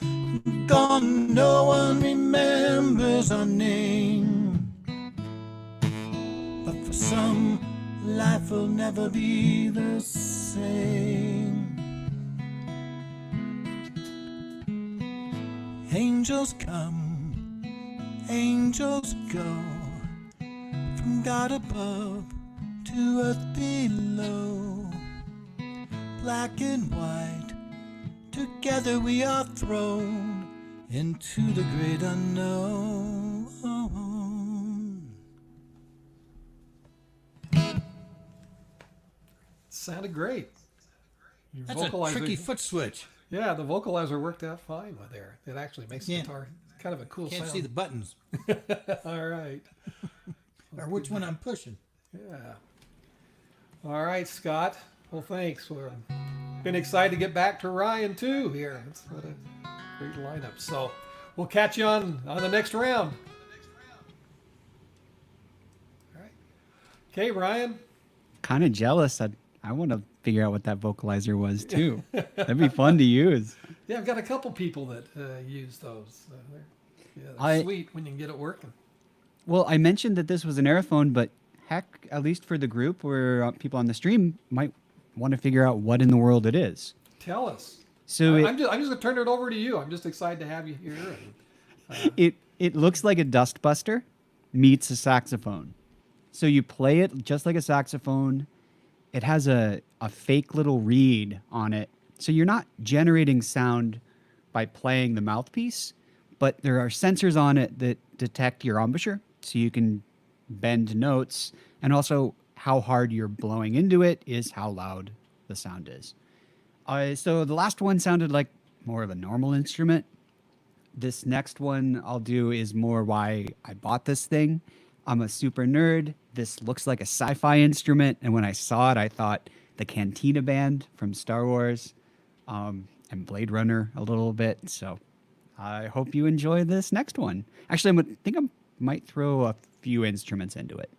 gone, no one remembers our name. But for some, life will never be the same. Angels come, angels go, from God above to earth below. Black and white, together we are thrown into the great unknown. Sounded great. Your That's a tricky foot switch. Yeah, the vocalizer worked out fine with there. It actually makes the guitar kind of a cool Can't sound. see the buttons. All right. Or which one I'm pushing. Yeah. All right, Scott. Well, thanks. We've been excited to get back to Ryan, too, here. That's what a great lineup. So we'll catch you on the next round. All right. Okay, Ryan. Kind of jealous. I want to figure out what that vocalizer was too. That'd be fun to use. Yeah, I've got a couple people that use those. They're I- sweet when you can get it working. Well, I mentioned that this was an Aerophone, but heck, at least for the group where people on the stream might want to figure out what in the world it is. Tell us. So I'm just going to turn it over to you. I'm just excited to have you here. it looks like a dustbuster meets a saxophone. So you play it just like a saxophone. It has a fake little reed on it. So you're not generating sound by playing the mouthpiece, but there are sensors on it that detect your embouchure. So you can bend notes, and also how hard you're blowing into it is how loud the sound is. So the last one sounded like more of a normal instrument. This next one I'll do is more why I bought this thing. I'm a super nerd. This looks like a sci-fi instrument, and when I saw it, I thought the Cantina Band from Star Wars and Blade Runner a little bit. So I hope you enjoy this next one. Actually, I think I might throw a few instruments into it.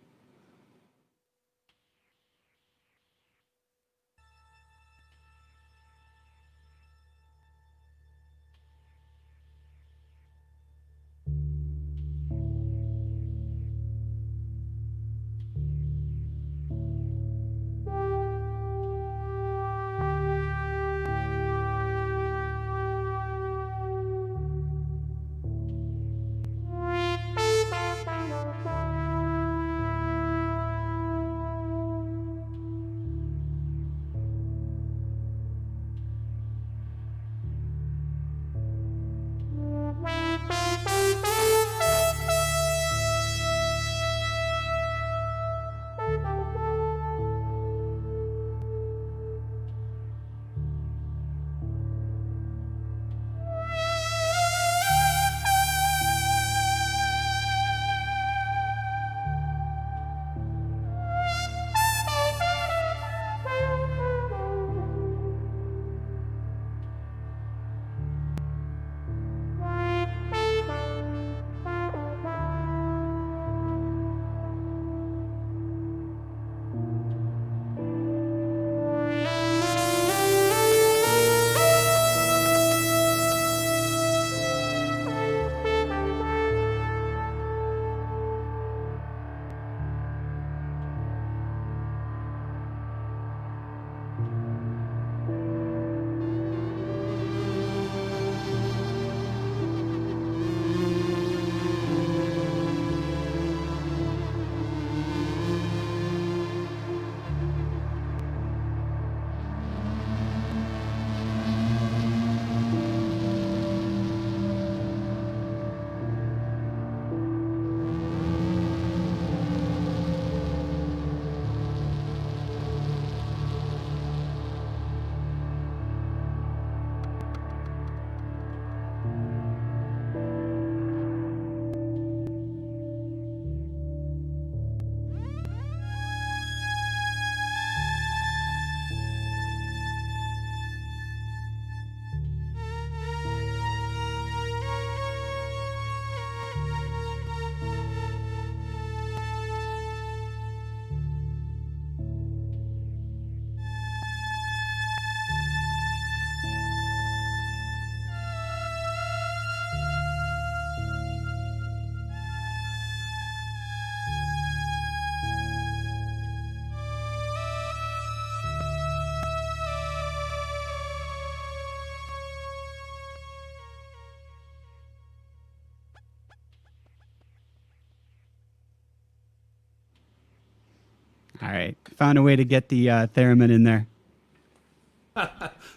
All right. Found a way to get the theremin in there.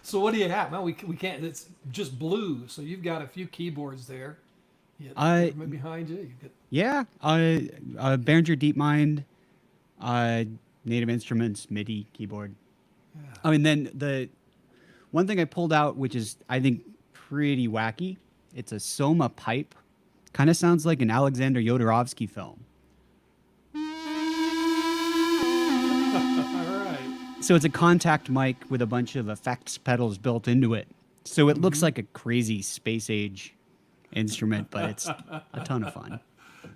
So what do you have? Well, we can't. It's just blue. So you've got a few keyboards there. Yeah, behind you. You got, Yeah. Behringer DeepMind, Native Instruments, MIDI keyboard. yeah. Oh, and then the one thing I pulled out, which is I think pretty wacky, it's a Soma pipe. Kind of sounds like an Alexander Jodorowsky film. All right. So it's a contact mic with a bunch of effects pedals built into it. So it looks like a crazy space age instrument, but it's a ton of fun.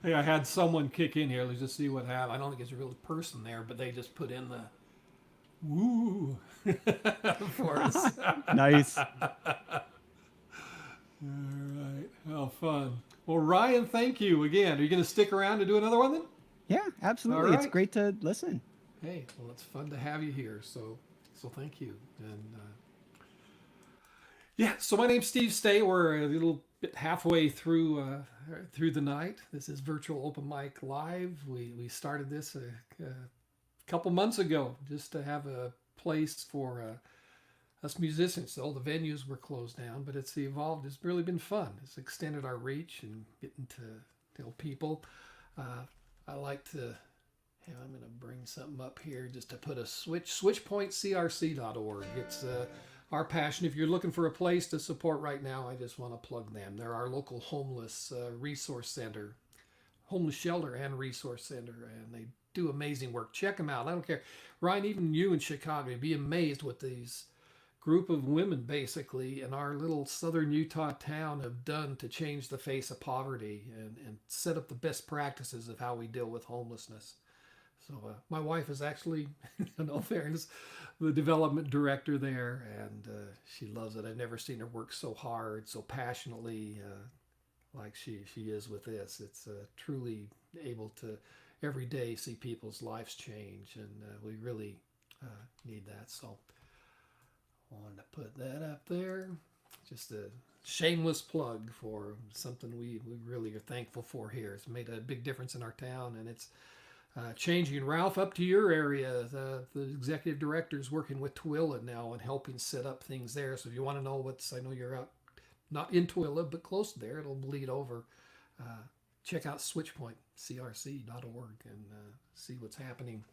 Hey, I had someone kick in here. Let's just see what happened. I don't think it's a real person there, but they just put in the woo for us. Nice. All right. How fun. Well, Ryan, thank you again. Are you going to stick around to do another one then? Yeah, absolutely. All It's right. great to listen. Hey, well, it's fun to have you here. So thank you. And yeah, so my name's Steve Stay. We're a little bit halfway through the night. This is Virtual Open Mic Live. We started this a couple months ago just to have a place for us musicians. All the venues were closed down, but it's evolved. It's really been fun. It's extended our reach and getting to tell people. I like to. Hey, I'm going to bring something up here just to put a switchpointcrc.org. It's our passion. If you're looking for a place to support right now, I just want to plug them. They're our local homeless resource center, homeless shelter and resource center, and they do amazing work. Check them out. I don't care. Ryan, even you in Chicago, you'd be amazed what these group of women basically in our little southern Utah town have done to change the face of poverty and set up the best practices of how we deal with homelessness. So my wife is actually, in all fairness, the development director there, and she loves it. I've never seen her work so hard, so passionately, like she is with this. It's truly able to every day see people's lives change, and we really need that. So I wanted to put that up there. Just a shameless plug for something we really are thankful for here. It's made a big difference in our town, and it's changing. Ralph, up to your area, the executive director is working with Tooele now and helping set up things there. So if you want to know I know you're out, not in Tooele, but close to there, it'll bleed over. Check out switchpointcrc.org and see what's happening.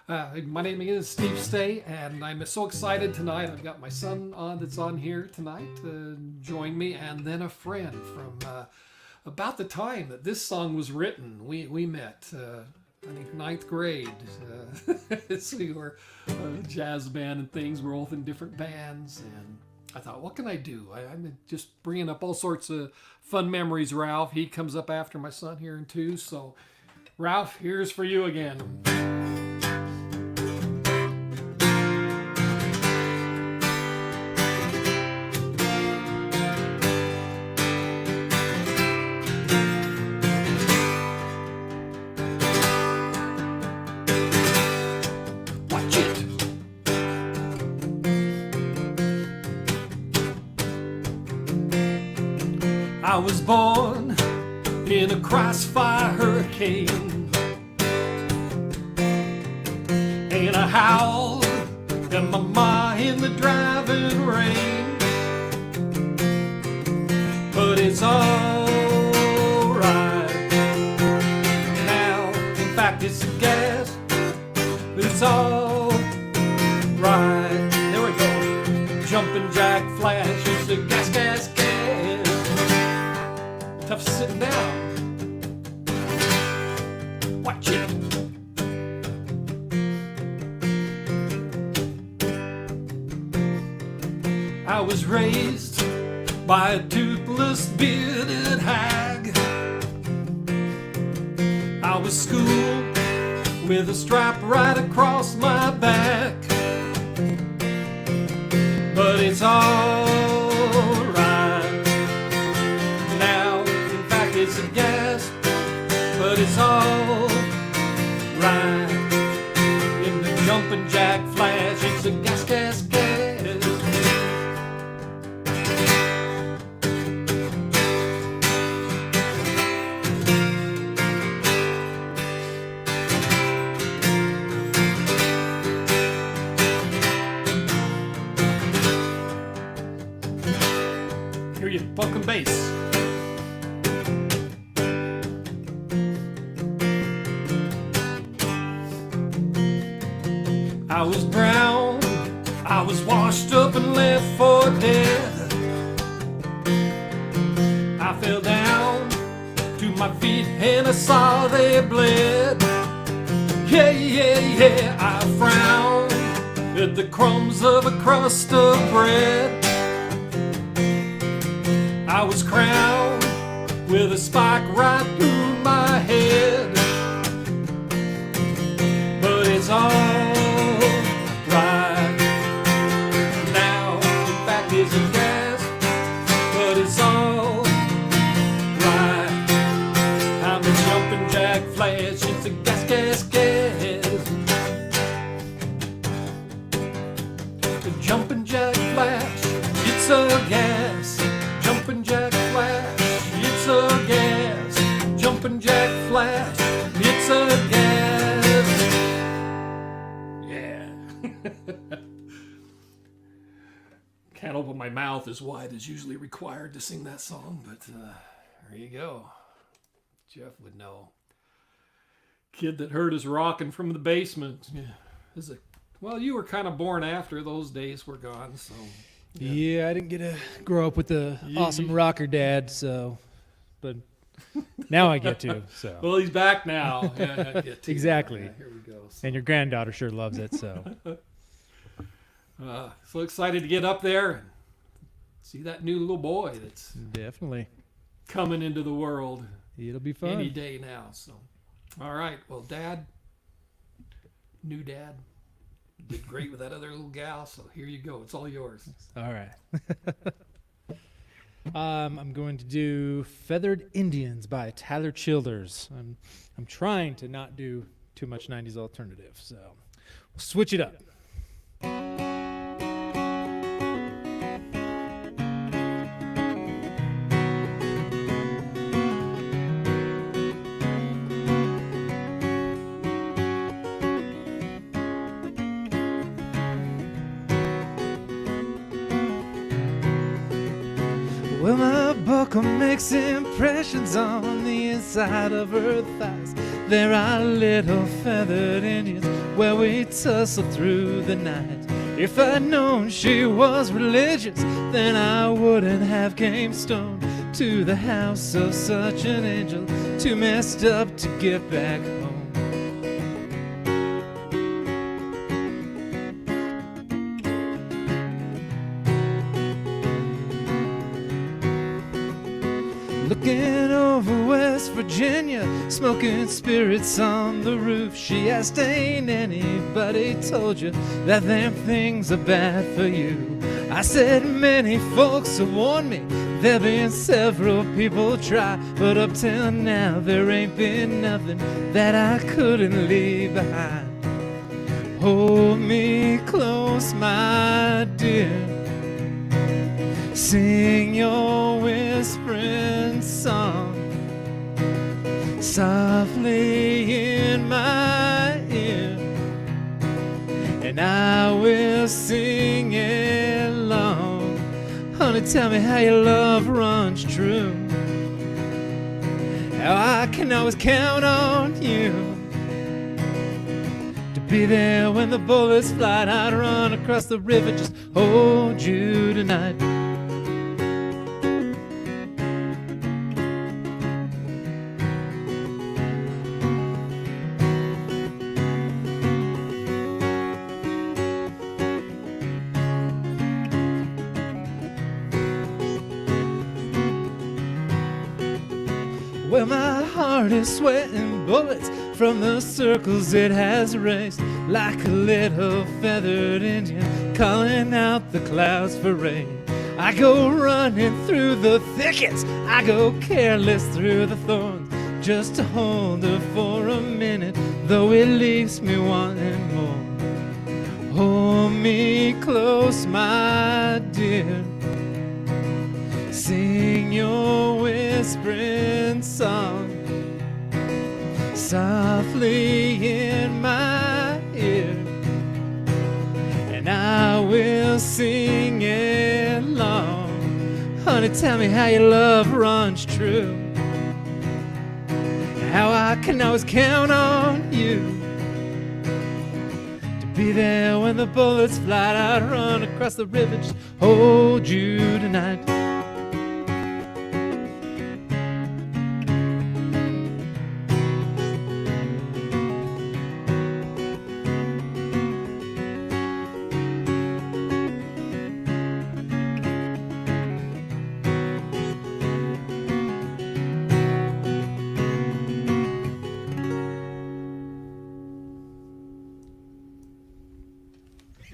My name is Steve Stay, and I'm so excited tonight. I've got my son that's on here tonight to join me, and then a friend from about the time that this song was written. We met. I think ninth grade. So we were a jazz band and things. We're both in different bands, and I thought, what can I do? I'm just bringing up all sorts of fun memories. Ralph, he comes up after my son here in two. So, Ralph, here's for you again. I was born in a crossfire hurricane, and I howled at my ma in the driving rain. But it's alright now. In fact, it's a gas, but it's alright. There we go. Jumping jack flash, it's a gas, gas, gas. Tough sitting down. Watch it. I was raised by a toothless bearded hag. I was schooled with a stripe right across my back. But it's alright now. In fact, it's a gas, but it's alright. In the jumping jack flash, it's a gas, gas, gas. Hear you fucking bass. I was drowned, I was washed up and left for dead. I fell down to my feet and I saw they bled. Yeah, yeah, yeah, I frowned at the crumbs of a crust of bread. I was crowned with a spike right through my head. But it's all right now. In fact, it's a gas, but it's all right. I'm a jumping jack flash. It's a gas, gas, gas. The jumping jack flash. It's a gas. Jumping jack flash. It's a gas. Jumping jack flash. It's a gas. Yeah. Can't open my mouth as wide as usually required to sing that song, but there you go. Jeff would know. Kid that heard us rocking from the basement. Yeah. Well, you were kind of born after those days were gone, so. Yeah, I didn't get to grow up with the awesome rocker dad, so, but now I get to. So Well, he's back now. Yeah, I get to. Exactly. Yeah, here we go. So. And your granddaughter sure loves it. So So excited to get up there and see that new little boy that's definitely, coming into the world it'll be fun. any day now. So, all right. Well, Dad, new dad, did great with that other little gal. So here you go. It's all yours. All right. I'm going to do "Feathered Indians" by Tyler Childers. I'm trying to not do too much '90s alternative, so we'll switch it up. Well, my buckle makes impressions on the inside of her thighs. There are little feathered Indians where we tussle through the night. If I'd known she was religious, then I wouldn't have came stone to the house of such an angel, too messed up to get back home. Looking over West Virginia, smoking spirits on the roof. She asked, ain't anybody told you that them things are bad for you? I said, many folks have warned me, there been several people try, but up till now there ain't been nothing that I couldn't leave behind. Hold me close, my dear, sing your whispering song softly in my ear, and I will sing along. Honey, tell me how your love runs true, how I can always count on you to be there when the bullets fly. I'd run across the river, just hold you tonight. Well, my heart is sweating bullets from the circles it has raced, like a little feathered Indian calling out the clouds for rain. I go running through the thickets, I go careless through the thorns, just to hold her for a minute, though it leaves me wanting more. Hold me close, my dear, sing your whispering song softly in my ear, and I will sing along. honey, tell me how your love runs true. How I can always count on you to be there when the bullets fly. I'd run across the river, just hold you tonight.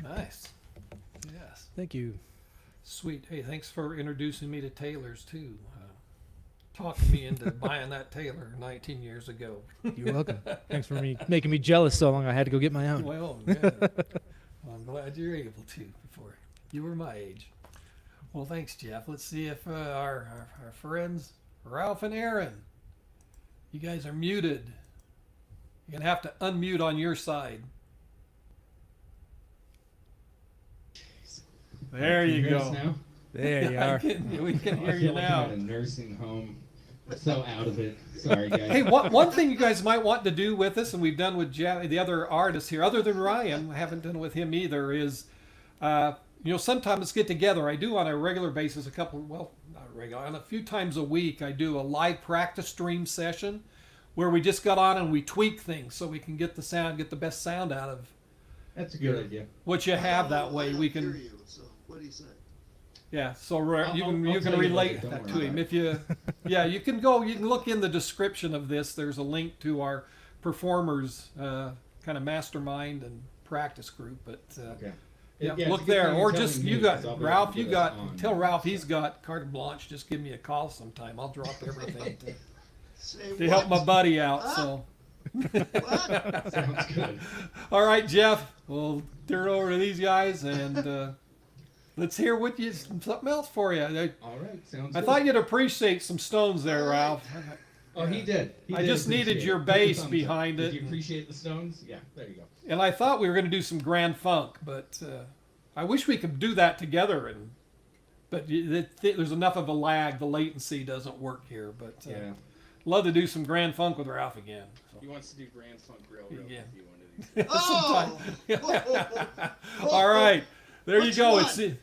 Nice. Yes. Thank you. Sweet. Hey, thanks for introducing me to Taylors too. Talking me into buying that Taylor 19 years ago. You're welcome. Thanks for making me jealous so long I had to go get my own. Well, yeah. I'm glad you're able to before you were my age. Well, thanks, Jeff. Let's see if our friends Ralph and Aaron, you guys are muted. You're gonna have to unmute on your side. There you go. Now? There you are. We can hear I you feel like I'm now. at a nursing home. I'm so out of it. Sorry, guys. Hey, one thing you guys might want to do with us, and we've done with Jeff, the other artists here, other than Ryan, I haven't done with him either, is, sometimes let's get together. I do on a regular basis, not regular, on a few times a week, I do a live practice stream session where we just got on and we tweak things so we can get the best sound out of That's a good idea. what you have. That way we hear can, you, so what do you say? yeah. So I'll you can tell you relate later, don't that to worry him about if you, yeah. You can look in the description of this. There's a link to our performers kind of mastermind and practice group. But Okay. yeah, it's look a good there, thing or you're just telling you me, got 'cause I'll be Ralph. able to You get got us on tell Ralph myself. he's got carte blanche. Just give me a call sometime. I'll drop everything Say to help my what? buddy out. Huh? So. What? Sounds good. All right, Jeff. We'll turn it over to these guys and let's hear something else for you. All right, sounds I good. thought you'd appreciate some stones there, Ralph. Oh, he did. He I did just needed appreciate your it. Put the bass thumbs up. behind Did it. you appreciate the Stones? Yeah, there you go. And I thought we were going to do some Grand Funk, but I wish we could do that together. But there's enough of a lag. The latency doesn't work here. But Yeah. love to do some Grand Funk with Ralph again. So. He wants to do Grand Funk Grill Yeah. with you one of these. Oh! All right, there What you you go. want? It's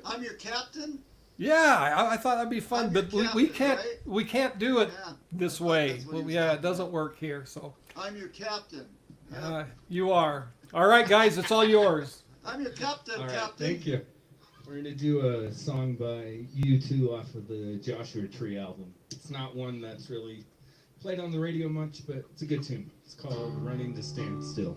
I'm your captain? yeah. I thought that'd be fun, I'm but your we captain, can't right? we can't do it Yeah. this I thought way. that's what Well, he was yeah, it talking doesn't about. work here. So I'm your captain. Yeah. you are. All right, guys, it's all yours. I'm your captain, All right, captain. thank you. We're going to do a song by U2 off of the Joshua Tree album. It's not one that's really played on the radio much, but it's a good tune. It's called Running to Stand Still.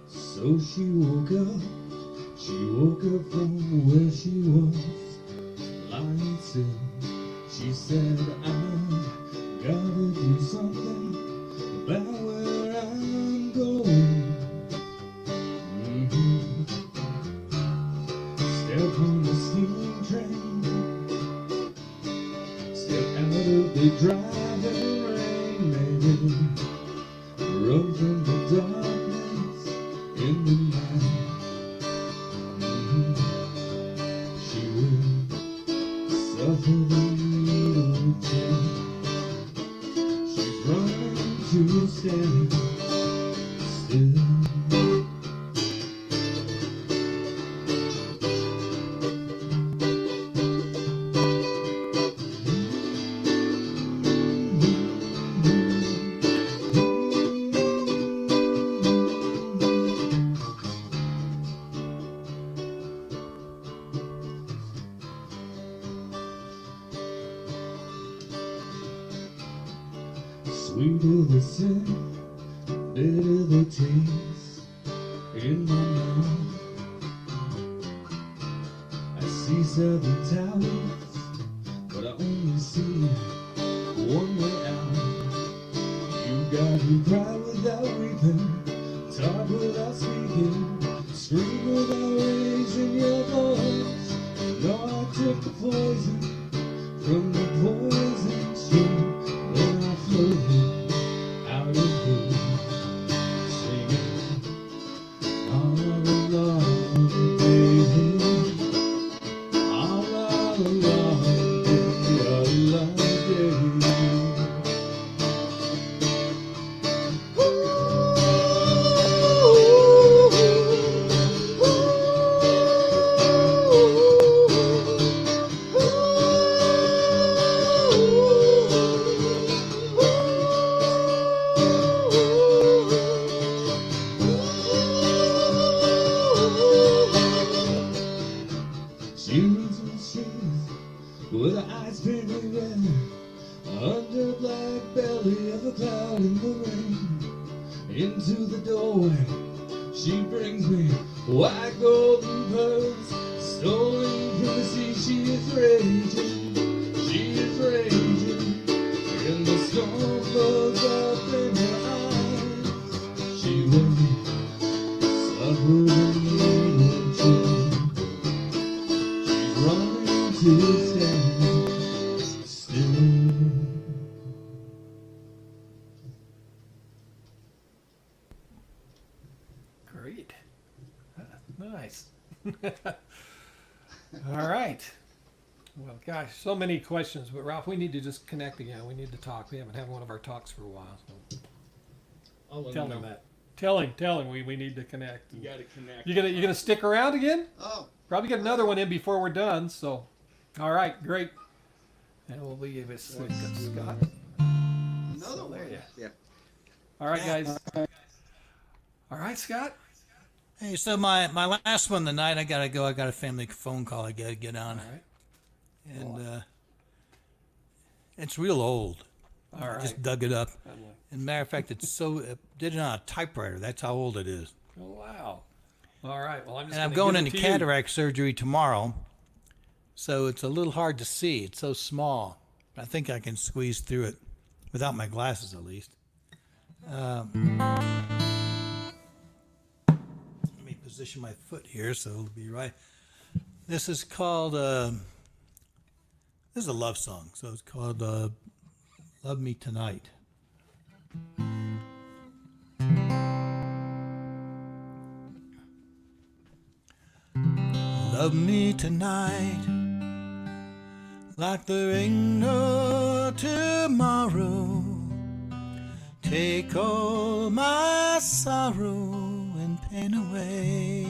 So she woke up from where she was lying still. She said, I gotta do something about where I'm going. Step on the steam train, step out of the driving rain, maybe run from the darkness in the night. She will suffer the needle change. She's running to stand still. Sweeter the scent, bitter the taste in my mouth. I see 7 towers, but I only see one way out. You gotta cry without weeping, talk without speaking, scream without raising your voice. with her eyes painted red, under black belly of a cloud in the rain. Into the doorway she brings me white golden pearls, stolen from the sea. She is raging, in the storm flows up in her eyes. She will suffer the needle chill. She's running to stand still. Great. Nice. All right. Well, gosh, so many questions, but Ralph, we need to just connect again. We need to talk. We haven't had one of our talks for a while. So I'll let tell him him know. that. Tell him we need to connect. You gotta connect. You gonna stick around again? Oh, Probably get another one in before we're done. So, all right, great. And we'll leave it Scott. another So one. there you. Yeah. All right, guys. All right, Scott. Hey, so my last one tonight, I gotta go. I got a family phone call I gotta get on, All right. and it's real old. All I right. just dug it up. And matter of fact, it's did it on a typewriter. That's how old it is. Oh, wow. All right. Well, I'm just. And I'm gonna going give it into to you. cataract surgery tomorrow, so it's a little hard to see. It's so small. I think I can squeeze through it without my glasses, at least. Let me position my foot here so it'll be right. This is called. This is a love song, so it's called "Love Me Tonight." Love me tonight, like there ain't no tomorrow. Take all my sorrow and pain away.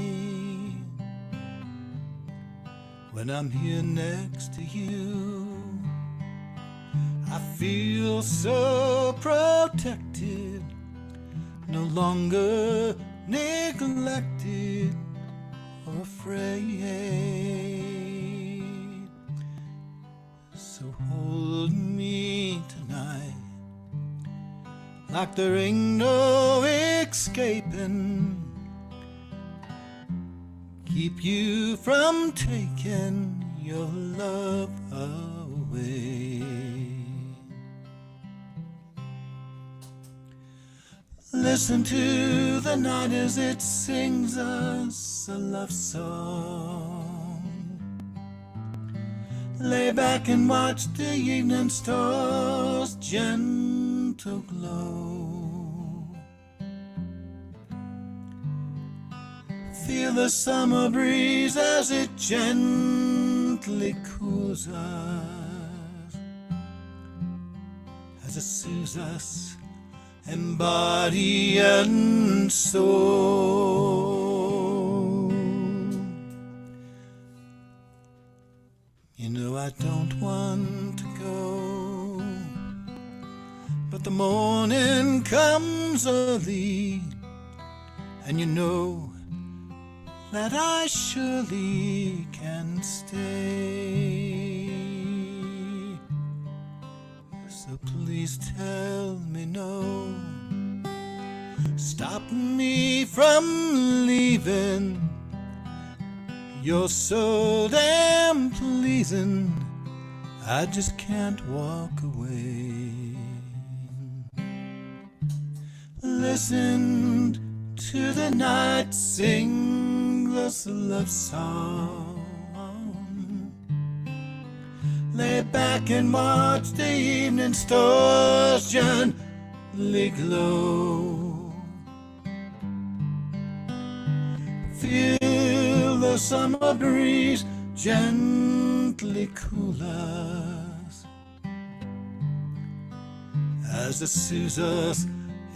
When I'm here next to you, I feel so protected, no longer neglected or afraid. So hold me tonight, like there ain't no escaping. Keep you from taking your love away. Listen to the night as it sings us a love song. Lay back and watch the evening stars gentle glow. Feel the summer breeze as it gently cools us, as it soothes us in body and soul. You know I don't want to go, but the morning comes early, and you know that I surely can stay. So please tell me no. Stop me from leaving. You're so damn pleasing, I just can't walk away. Listen to the night sing us a love song. Lay back and watch the evening stars gently glow. Feel the summer breeze gently cool us, as it soothes us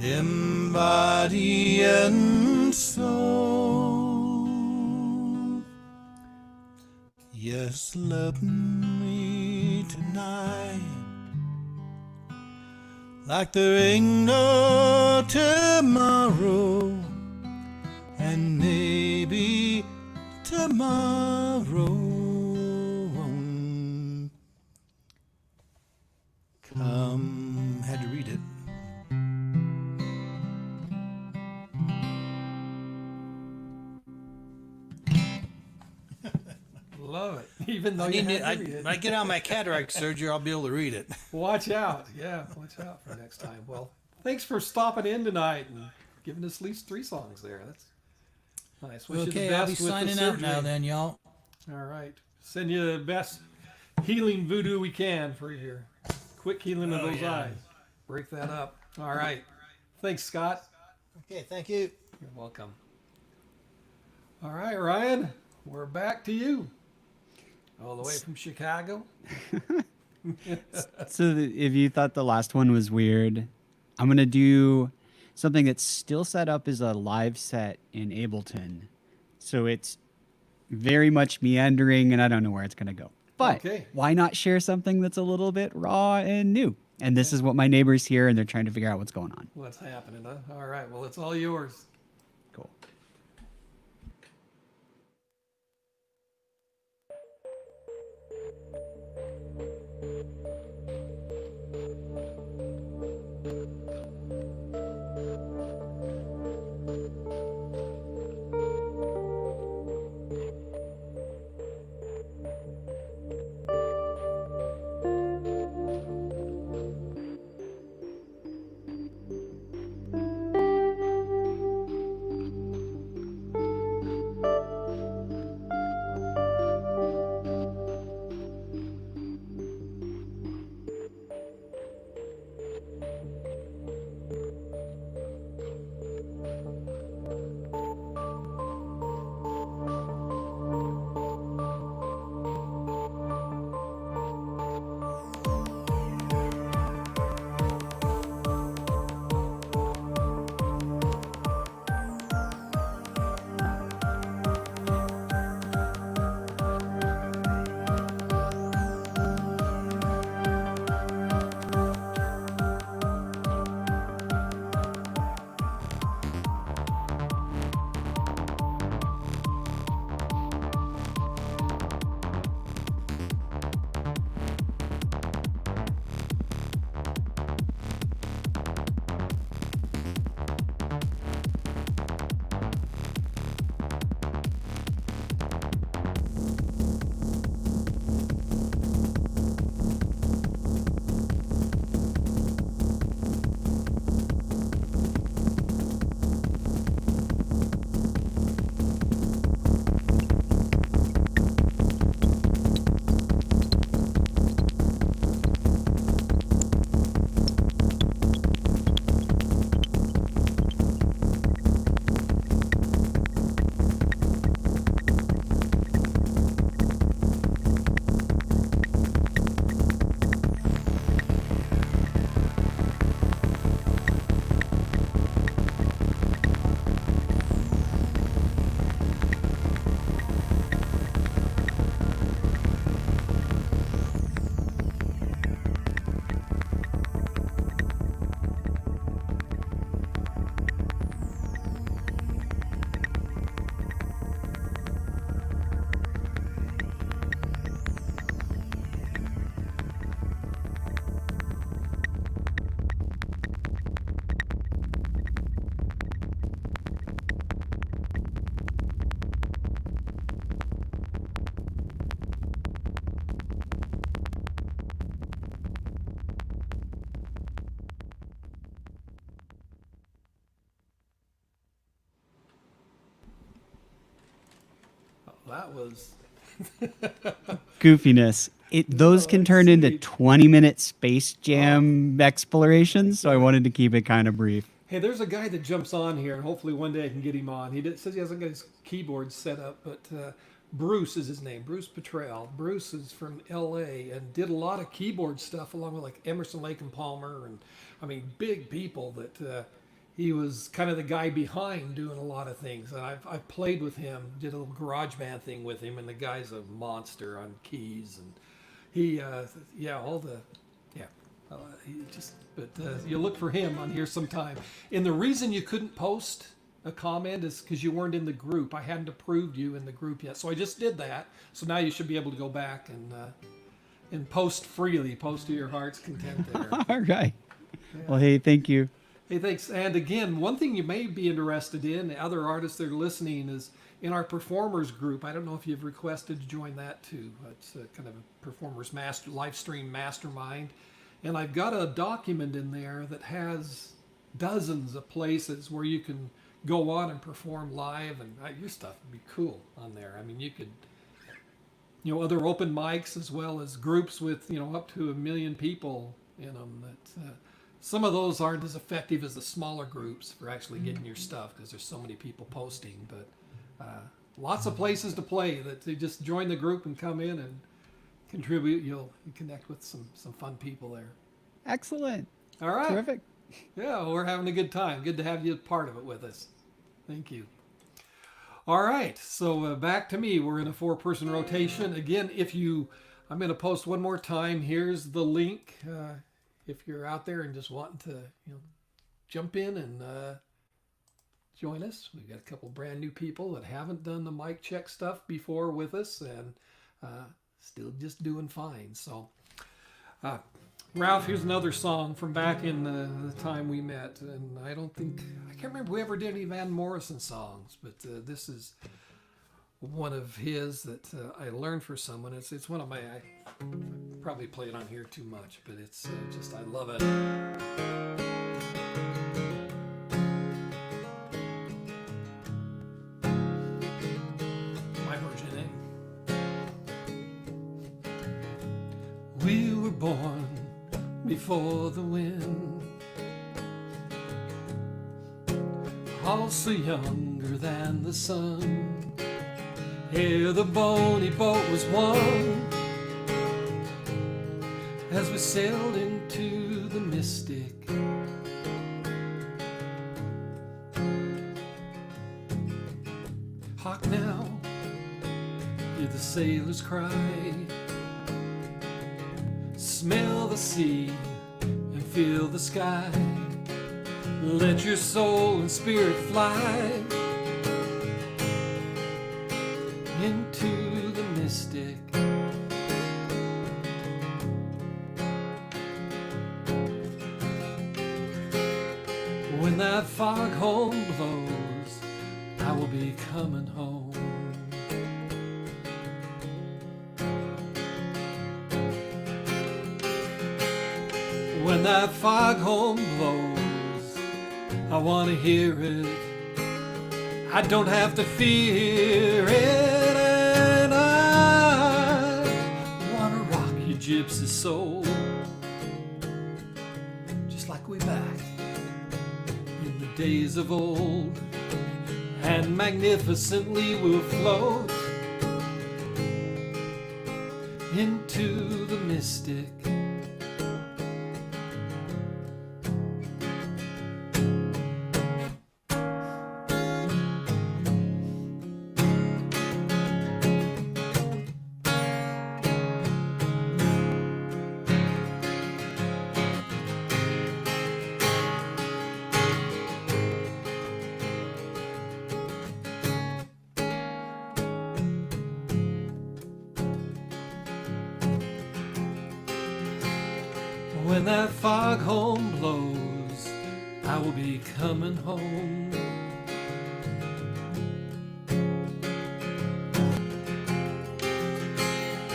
in body and soul. Yes, love me tonight, like there ain't no tomorrow, and maybe tomorrow won't love it. Even though When I get out my cataract surgery, I'll be able to read it. Watch out. Yeah, watch out for next time. Well, thanks for stopping in tonight and giving us at least 3 songs there. That's nice. Wish you the Okay, I'll be best with the signing out now surgery. then, y'all. All right. Send you the best healing voodoo we can for your quick healing of those eyes. Break that up. All right. Thanks, Scott. Okay, thank you. You're welcome. All right, Ryan, we're back to you. All the way from Chicago. If you thought the last one was weird, I'm going to do something that's still set up as a live set in Ableton. So it's very much meandering, and I don't know where it's going to go. But Okay. why not share something that's a little bit raw and new? And this is what my neighbors hear, and they're trying to figure out what's going on. What's happening, huh? All right, well, it's all yours. Cool. That was Goofiness. Those can that's turn into sweet. 20-minute Space Jam explorations, so I wanted to keep it kind of brief. Hey, there's a guy that jumps on here, and hopefully one day I can get him on. Says he hasn't got his keyboard set up, but Bruce is his name, Bruce Petrell. Bruce is from L.A. and did a lot of keyboard stuff along with like Emerson, Lake and Palmer, and I mean big people that he was kind of the guy behind doing a lot of things. And I've played with him, did a little garage band thing with him, and the guy's a monster on keys, and he you look for him on here sometime. And the reason you couldn't post a comment is because you weren't in the group. I hadn't approved you in the group yet, so I just did that. So now you should be able to go back and post freely, post to your heart's content there. All right. Well, hey, thank you. Hey, thanks. And again, one thing you may be interested in, the other artists that are listening, is in our performers group. I don't know if you've requested to join that too. It's a kind of a performers live stream mastermind. And I've got a document in there that has dozens of places where you can go on and perform live, and your stuff would be cool on there. I mean, you could, other open mics as well as groups with, up to 1 million people in them. That some of those aren't as effective as the smaller groups for actually getting your stuff because there's so many people posting. But lots of places to play. That you just join the group and come in and contribute. You'll connect with some fun people there. Excellent. All right. Terrific. Yeah, well, we're having a good time. Good to have you part of it with us. Thank you. All right, so back to me. We're in a 4-person rotation. Again, I'm going to post one more time. Here's the link. If you're out there and just wanting to, jump in and join us. We've got a couple brand new people that haven't done the mic check stuff before with us and still just doing fine. So, Ralph, here's another song from back in the time we met. And I can't remember if we ever did any Van Morrison songs, but this is one of his that I learned for someone. It's one of my, I probably play it on here too much, but it's just, I love it. My version, We were born before the wind, also younger than the sun. Here the bonny boat was won as we sailed into the mystic. Hark now, hear the sailors cry, smell the sea and feel the sky. Let your soul and spirit fly into the mystic. When that foghorn blows, I will be coming home. When that foghorn blows, I want to hear it. I don't have to fear it, and I want to rock your gypsy soul, just like way back in the days of old. And magnificently we'll float into the mystic. When that foghorn blows, I will be coming home.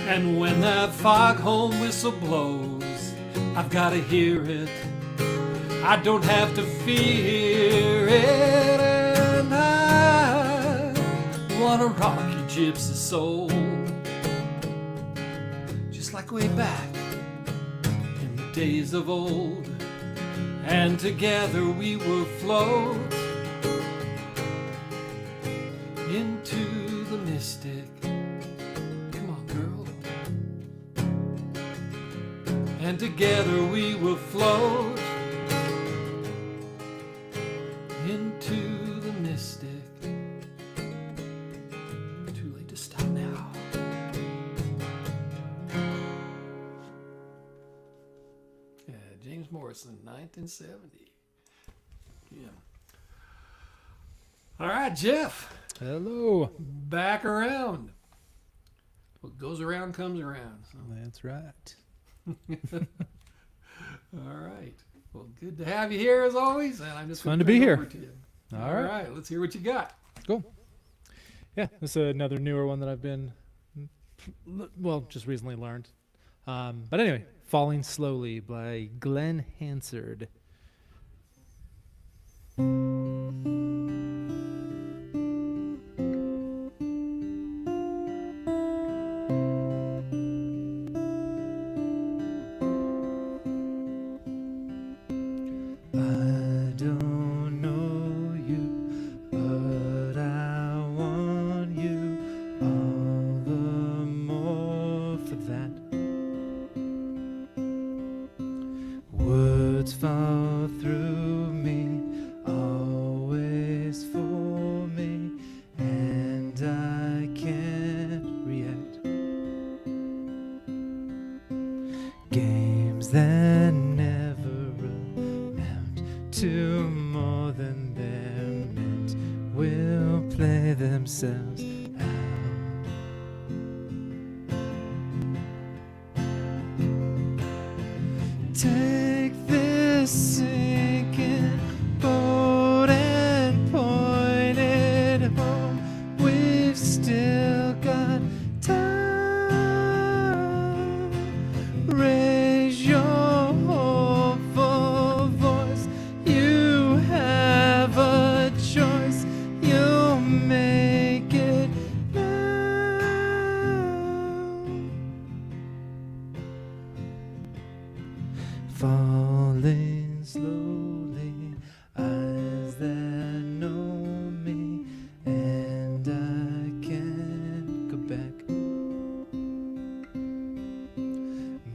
And when that foghorn whistle blows, I've got to hear it. I don't have to fear it, and I want to rock your gypsy soul, just like way back days of old, and together we will float into the mystic. Come on, girl. And together we will float into the mystic. Too late to stop now. James Morrison, 1970. Yeah. All right, Jeff. Hello. Back around. What goes around comes around. So. That's right. All right. Well, good to have you here as always. And I'm just fun to be here. To you. All right. Let's hear what you got. Cool. Yeah, this is another newer one that I've been, well, just recently learned. But anyway, Falling Slowly by Glenn Hansard. I don't know you, but I want you all the more for that. Words fall through me, always for me, and I can't react. Games that never amount to more than they're meant will play themselves out. Take this sinking boat and point it home. We've still got time. Raise your hopeful voice. You have a choice. You'll make it now. Falling slowly, eyes that know me, and I can't go back.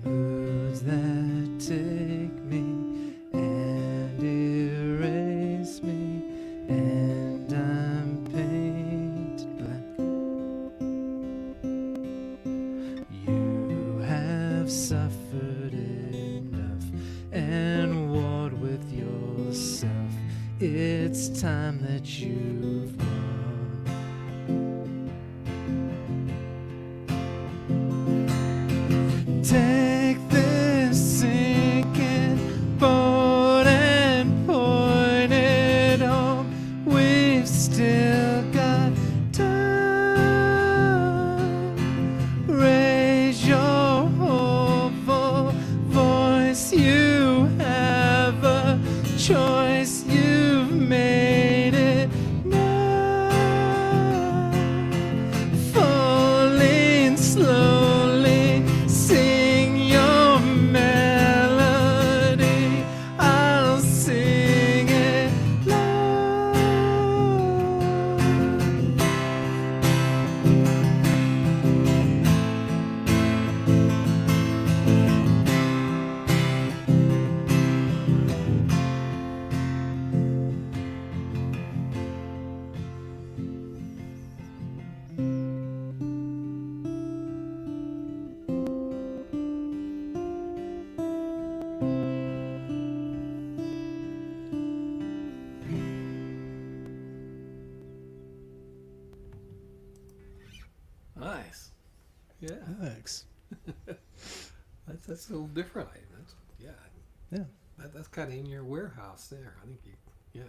Moods that take me and erase me, and I'm painted black. You have suffered enough and warred with yourself. It's time that you've won. Take this sinking boat and point it home. We've still got time. Raise your hopeful voice. You have a choice. You've made it now. Falling slowly, sing your melody. I'll sing it loud. Nice. Yeah, Thanks. that's a little different. Yeah, Yeah. that's kind of in your warehouse there. I think yeah,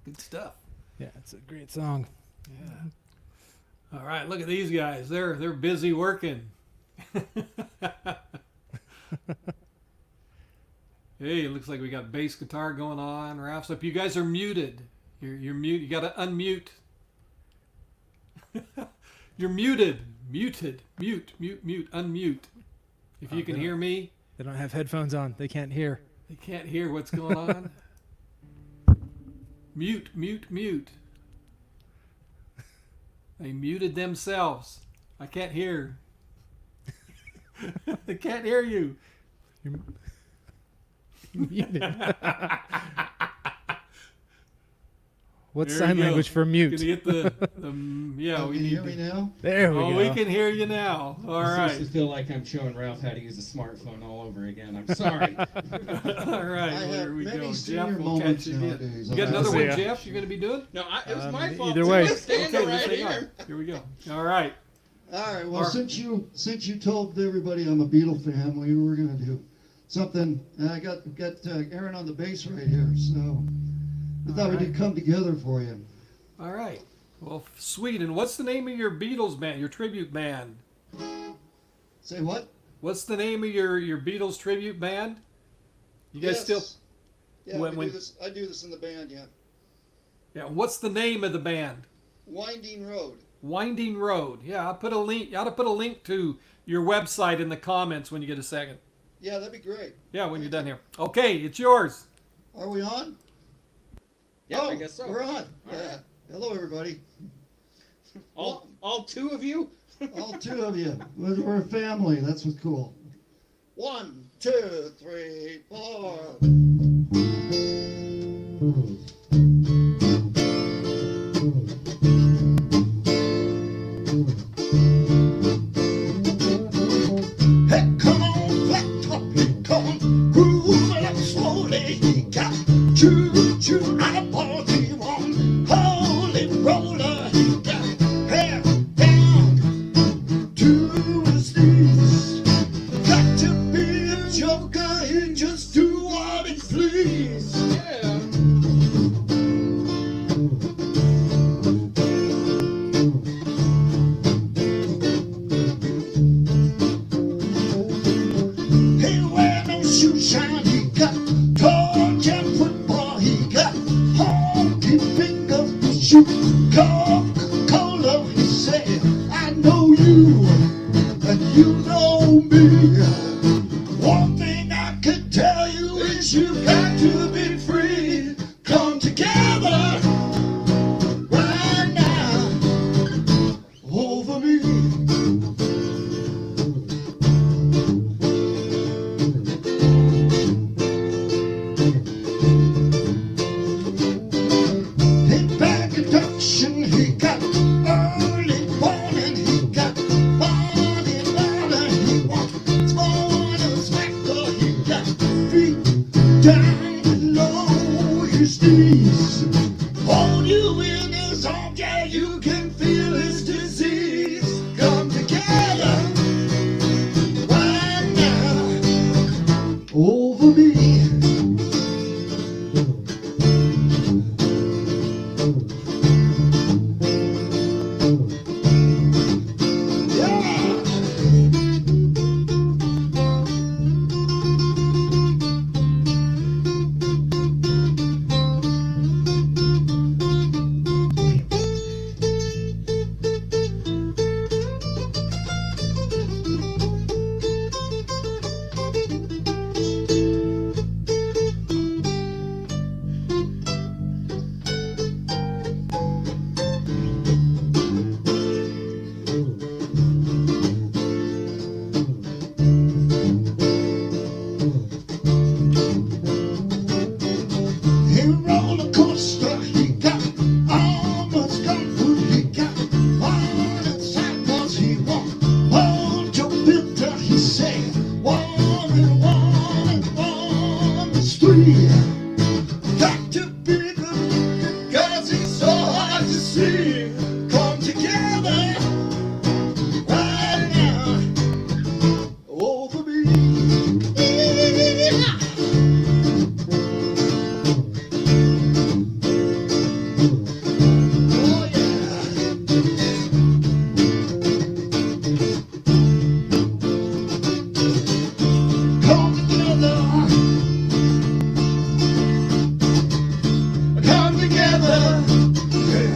good stuff. Yeah, it's a great song. Yeah. All right, look at these guys. They're busy working. Hey, it looks like we got bass guitar going on. Ralph's up. You guys are muted. You're mute. You got to unmute. You're muted. Muted. Mute. Unmute. If you can hear me, They don't have headphones on. They can't hear. they can't hear what's going on. Mute. They muted themselves. I can't hear. I can't hear you. You're muted. What's There sign you go. language for Gonna mute? get the yeah. Oh, We can you need hear me now? There we Oh, go. we can hear you now. All I right. seriously feel like I'm showing Ralph how to use a smartphone all over again. I'm sorry. All right. I have Here we many go. senior Jeff will moments catch you again. nowadays. You got I'll another see one, ya. Jeff? You're going to be doing? No, it was my fault. either too. way. I'm standing let's right hang on. here. Here we go. All right. All right. Well, Or- since you told everybody I'm a Beatle fan, we were gonna do something. I got Aaron on the bass right here, so I thought All we could come together for you. All right. Well, sweet. And what's the name of your Beatles band, your tribute band? Say what? What's the name of your Beatles tribute band? You guys still? Yeah, when- when- I do this in the band, yeah. Yeah. What's the name of the band? Winding Road. Winding Road. Yeah, I'll put a link. You ought to put a link to your website in the comments when you get a second. Yeah, that'd be great. Yeah, when you're done here. Okay, it's yours. Are we on? Yeah, oh, I guess so. We're on. All Yeah. right. Hello, everybody. All two of you? All two of you. We're a family. That's what's cool. 1, 2, 3, 4. Hey, come on, flat top, come on, grooving up slowly. He got choo-choo on a party one, holy roller. He got hair down to his knees. Got to be a joker, he just do what he please. Yeah. He wear no shoe shine, he got torch and football, he got honky fingers to shoot Coca-Cola. He said, I know you, and you know me. One thing I can tell you is you got to be free. Come together right now over me. In back induction, he got early morning, he got body water, he wants morning smacker, he got feet down below his knees. Hold you in his arms, yeah, you can feel his disease. Come together right now over me. Yeah. He roller coaster, he got almost comfort, he got fun and cycles, he won't hold your filter, he said, 1 and 1 and 1 is 3. Got to be the cause he's so hard to see. Come together right now over me. Yeah. Oh yeah. Come together. Come together. Yeah.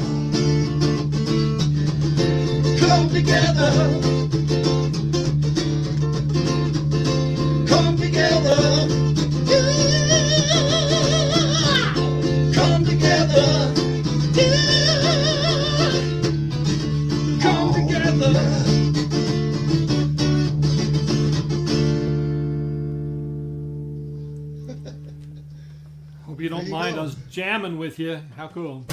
Come together. Come together. Yeah. Come together. Yeah. Come together. Hope you don't There you mind go. us jamming with you. How cool.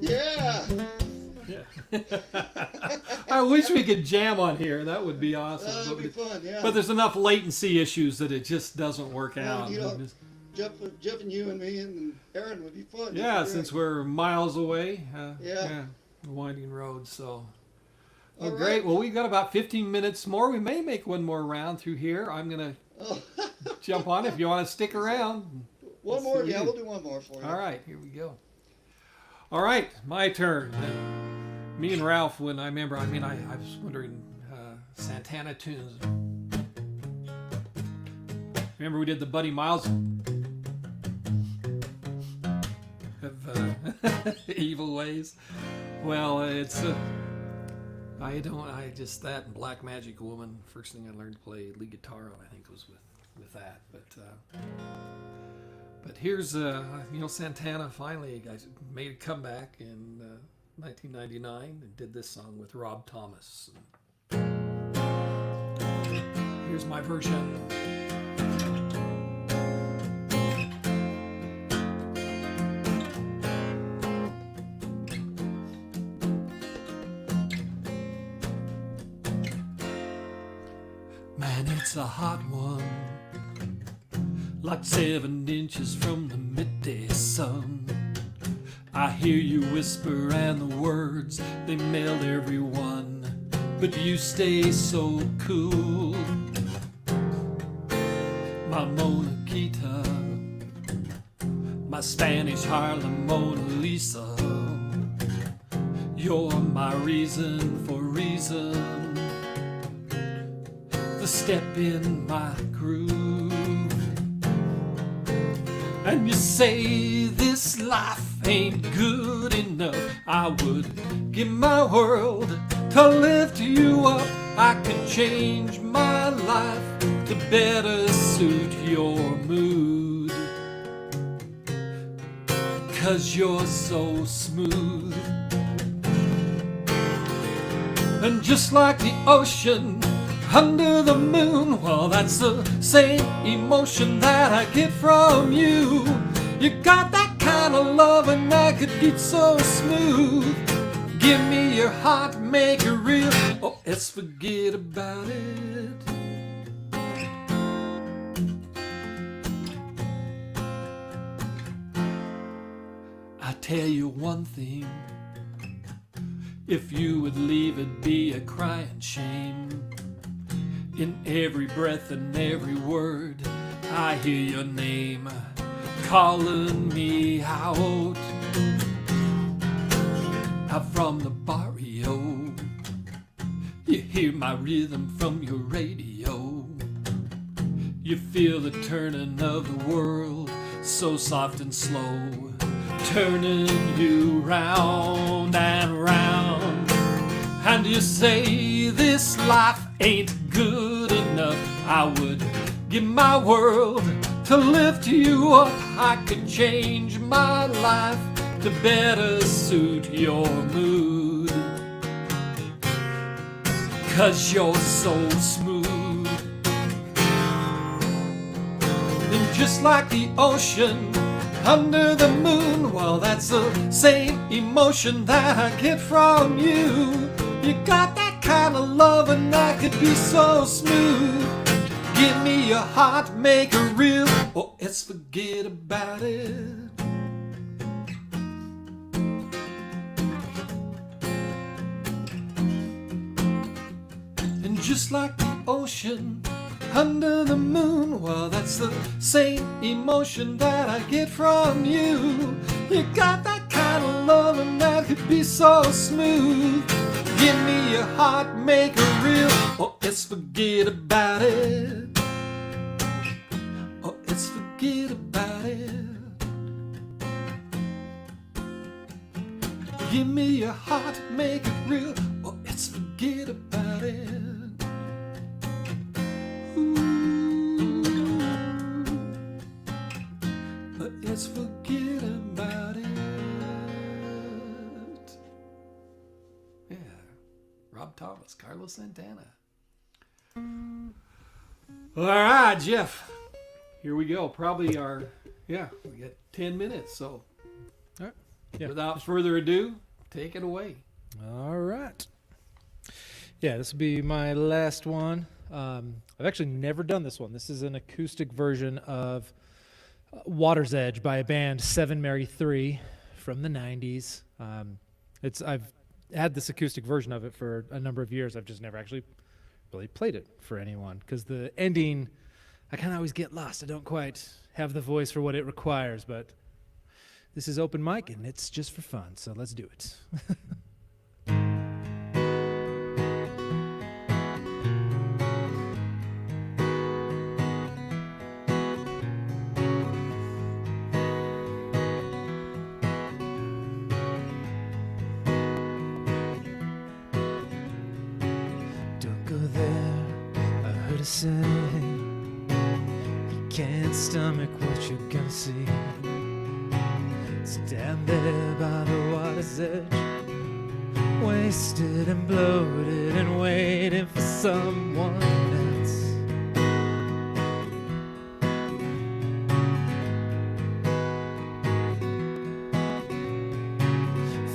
Yeah. I wish we could jam on here. That would be awesome. That'd be fun, yeah. But there's enough latency issues that it just doesn't work Well, out. you know, Jeff and you and me and Aaron would be fun. Yeah, since we're miles away. Yeah. Winding road. So. All Well, right. great. Well, we got about 15 minutes more. We may make one more round through here. I'm gonna Oh. jump on if you want to stick around. One more, see yeah, you. we'll do one more for you. All right, here we go. All right, my turn. Me and Ralph, when I remember, I was wondering, Santana tunes. Remember we did the Buddy Miles of Evil Ways? Well, it's that and Black Magic Woman. First thing I learned to play lead guitar on, I think, was with that. But here's Santana finally made a comeback in 1999 and did this song with Rob Thomas. Here's my version. Man, it's a hot one, like 7 inches from the midday sun. I hear you whisper and the words, they melt everyone, but you stay so cool. My Mona Quita, my Spanish Harlem Mona Lisa, you're my reason for reason, the step in my groove. And you say this life ain't good enough. I would give my world to lift you up. I could change my life to better suit your mood, 'cause you're so smooth. And just like the ocean under the moon, well, that's the same emotion that I get from you. You got that kind of love and I could get so smooth. Give me your heart, make it real, or let's forget about it. I tell you one thing, if you would leave, it'd be a crying shame. In every breath and every word, I hear your name calling me out. Out from the barrio, you hear my rhythm from your radio. You feel the turning of the world, so soft and slow, turning you round and round. And you say this life ain't good enough. I would give my world to lift you up. I could change my life to better suit your mood, 'cause you're so smooth. And just like the ocean under the moon, well, that's the same emotion that I get from you. You got that kind of love and I could be so smooth. Give me your heart, make it real, or let's forget about it. And just like the ocean under the moon, well, that's the same emotion that I get from you. You got that kind of love and that could be so smooth. Give me your heart, make it real, or let's forget about it. Or let's forget about it. Give me your heart, make it real, or let's forget about it. Ooh, but let's forget about it. Yeah, Rob Thomas, Carlos Santana. All right, Jeff. Here we go. Probably we got 10 minutes. So, All right. Yeah. without further ado, take it away. All right. Yeah, this will be my last one. I've actually never done this one. This is an acoustic version of Water's Edge by a band 7 Mary 3 from the 90s. I've had this acoustic version of it for a number of years. I've just never actually really played it for anyone because the ending, I kind of always get lost. I don't quite have the voice for what it requires, but This is open mic, and it's just for fun, so let's do it. Don't go there, I heard her say. You can't stomach what you're gonna see. Stand there by the water's edge, wasted and bloated and waiting for someone else.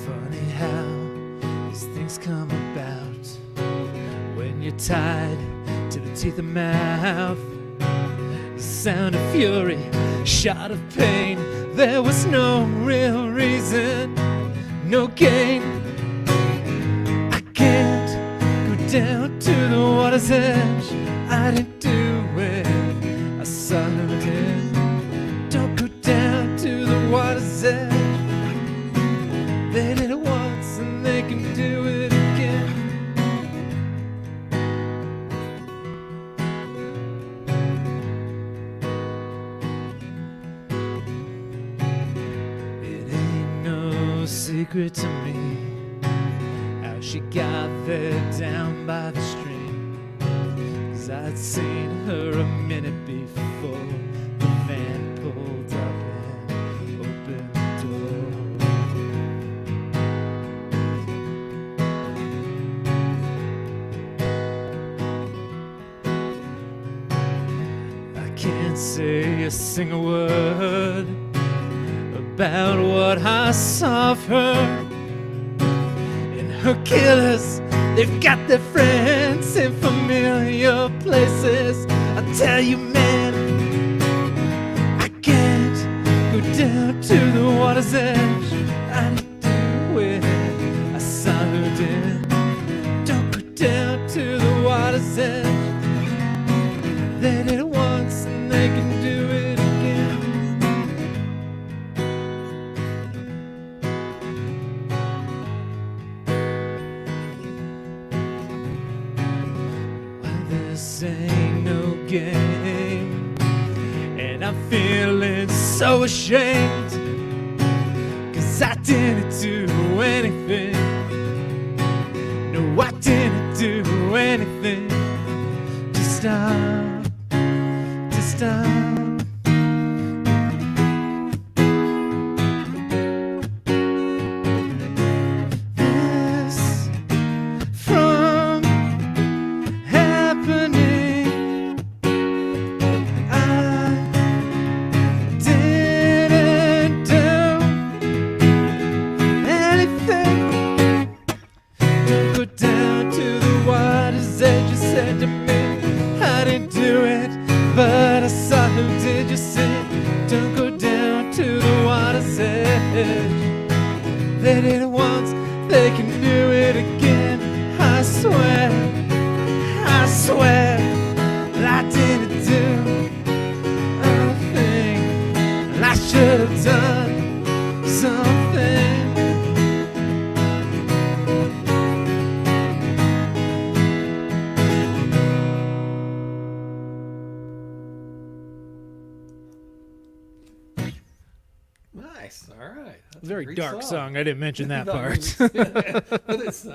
Funny how these things come about when you're tied to the teeth of mouth. The sound of fury, shot of pain. There was no real reason, no gain. I can't go down to the water's edge. I didn't do it, I saw her did. Don't go down to the water's edge. They did it once and they can do it again. Secret to me how she got there down by the stream. 'Cause I'd seen her a minute before the van pulled up and opened the door. I can't say a single word about what I saw of her. And her killers, they've got their friends in familiar places. I tell you, man, I can't go down to the water's edge. I didn't do it, I saw her did. Don't go down to the water's edge. They did it once and they can do it again. This ain't no game, and I'm feeling so ashamed, 'cause I didn't do anything. No, I didn't do anything to stop, to stop. They did it once, they can do it again. I swear I didn't do a thing. I should have done something. Nice. All right. That's a Very great dark song. I didn't mention that No, part. but it's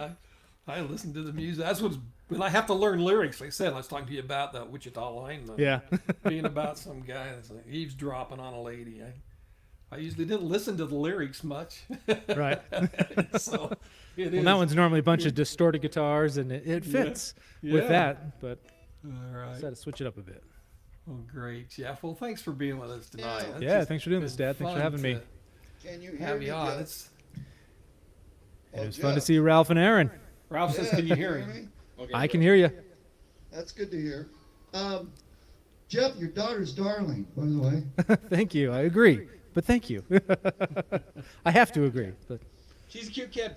I listen to the music. That's what's when I have to learn lyrics. Like I said, I was talking to you about the Wichita lineman. Yeah. Being about some guy that's like eavesdropping on a lady. I usually didn't listen to the lyrics much. Right. So it Well, that one's normally a bunch of distorted guitars, and it fits with Yeah. that, but All right. I had to switch it up a bit. Well, great, Jeff. Well, thanks for being with us tonight. That's Yeah, just thanks for doing this, been Dad. Thanks for fun having me. to Can you hear Have me? you on. Jeff? It's, And it was Oh, fun to Jeff. see Ralph and Aaron. Ralph says, Yeah, "Can you hear him?" me? Okay, I good. can hear you. That's good to hear. Jeff, your daughter's darling, by the way. Thank you. I agree. But thank you. I have to agree. But She's a cute kid.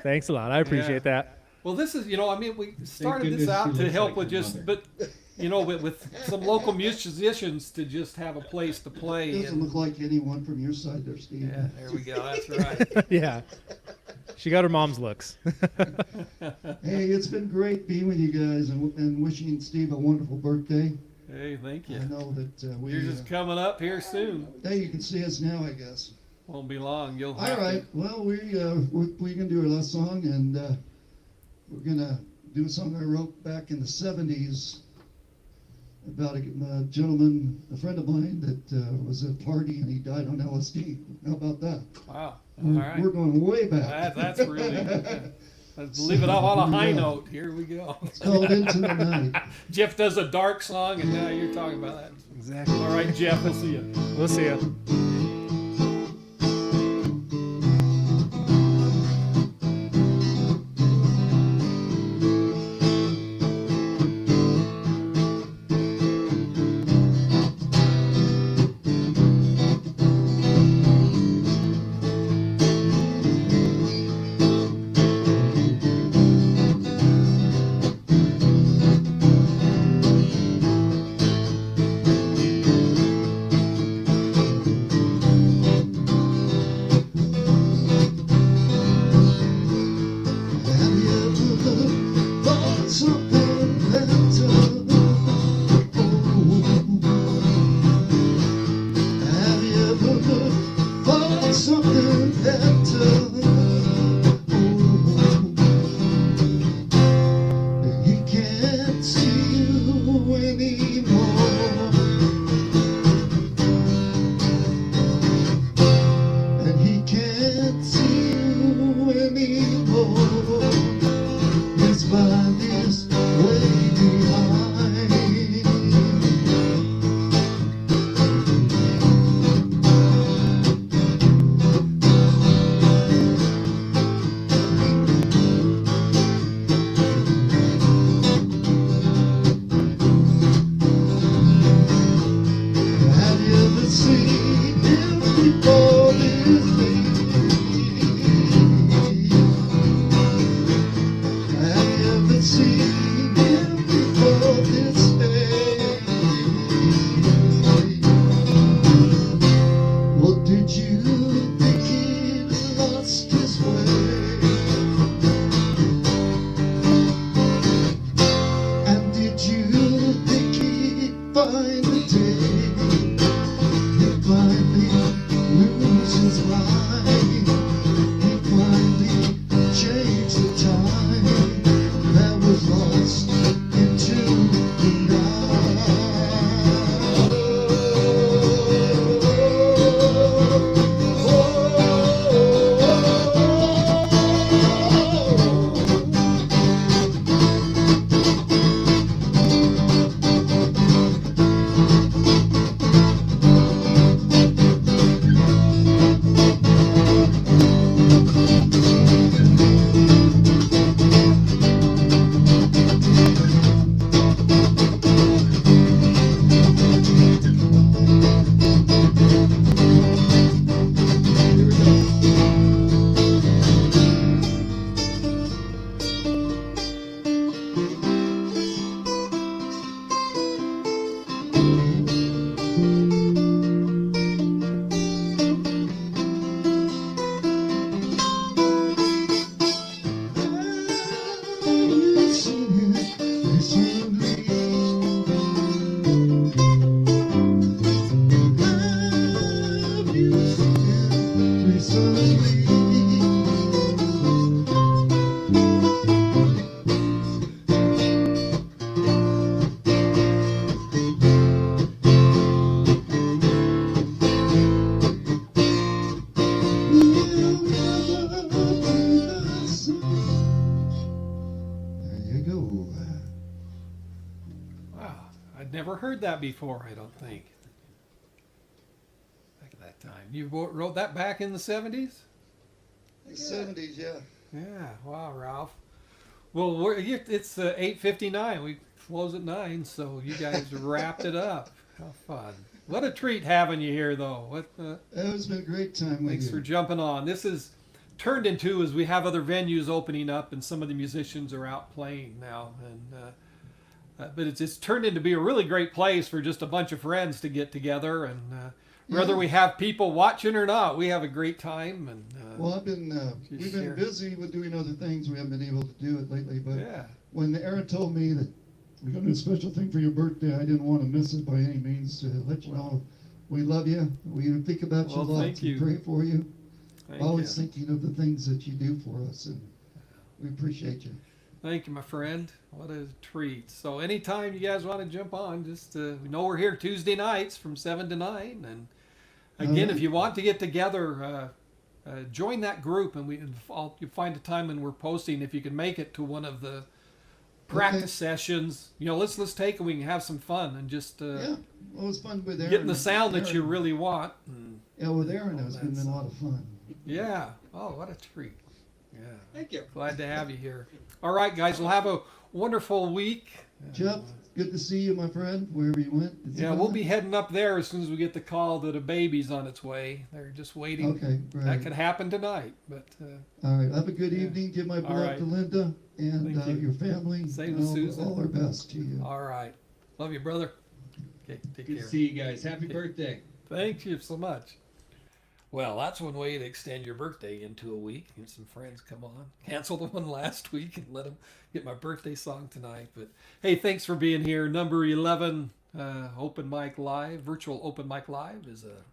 thanks a lot. I appreciate that. Well, this is, I mean, we started this goodness out she to looks help like with her just, mother. but you know, with some local musicians to just have a place to play. Doesn't look like anyone from your side there, Steve. Yeah, there we go. That's right. Yeah. She got her mom's looks. Hey, it's been great being with you guys and wishing Steve a wonderful birthday. Hey, thank you. I know that we. You're just coming up here soon. Hey, you can see us now, I guess. Won't be long. You'll All have right. Well, we're gonna do our last song, and we're gonna do a song I wrote back in the '70s about a gentleman, a friend of mine that was at a party and he died on LSD. How about that? to. Wow. All We're, right. we're going way back. That's really. Let's leave it off on a high note. Here we go. It's called Into the Night. Jeff does a dark song, and now you're talking about that. Exactly. All right, Jeff. We'll see you. We'll see you. Have you ever thought something better? Have you ever thought something better? He can't see you anymore, and he can't see you anymore. His body's way behind. Have you ever seen him before this day? Have you ever seen him before this day? Or did you think he lost his way? And did you think he'd find the day he'd finally lose his mind? He'd finally change the time that was lost into the night. Here we go. Have you seen him recently? Have you seen him recently? You'll never be the same. There you go. Wow. I'd never heard that before. I don't think. Back at that time, you wrote that back in the '70s. The 70s, yeah. Yeah. Wow, Ralph. Well, it's 8:59. We close at 9, so you guys wrapped it up. How fun! What a treat having you here, though. It's been a great time with Thanks you. for jumping on. This is turned into as we have other venues opening up, and some of the musicians are out playing now. And but it's turned into be a really great place for just a bunch of friends to get together, and whether Yeah. we have people watching or not, we have a great time. And Well, we've been share. busy with doing other things. We haven't been able to do it lately. But yeah, when Aaron told me that we're going to do a special thing for your birthday, I didn't want to miss it by any means. To let you know, we love you. We think about you Well, lots thank you. and pray for you. thank Always you. thinking of the things that you do for us, and we appreciate you. Thank you, my friend. What a treat. So anytime you guys want to jump on, just we know we're here Tuesday nights from 7 to 9. And again, Alright. if you want to get together, join that group, and you find a time when we're posting. If you can make it to one of the practice sessions, let's take and we can have some fun and just Yeah, well, it was fun with Aaron. getting the sound that you Aaron- really want. And, Yeah, with Aaron, it's all been that a lot of fun. yeah. Oh, what a treat. Yeah. Thank you. Glad to have you here. All right, guys. We'll have a wonderful week. Jeff, good to see you, my friend, wherever you went. Is he Yeah, we'll gone? be heading up there as soon as we get the call that a baby's on its way. They're just waiting. Okay, That great. could happen tonight, but All right, have a good Yeah. evening. Give my All love right. to Linda and Thank you. your family. Same and to Susan. all our best to you. all right. Love you, brother. Okay, take Good care. to see you guys. Happy birthday. Thank you so much. Well, that's one way to extend your birthday into a week. Get some friends come on. Cancel the one last week and let them get my birthday song tonight. But hey, thanks for being here. Number 11, Open Mic Live, virtual Open Mic Live is a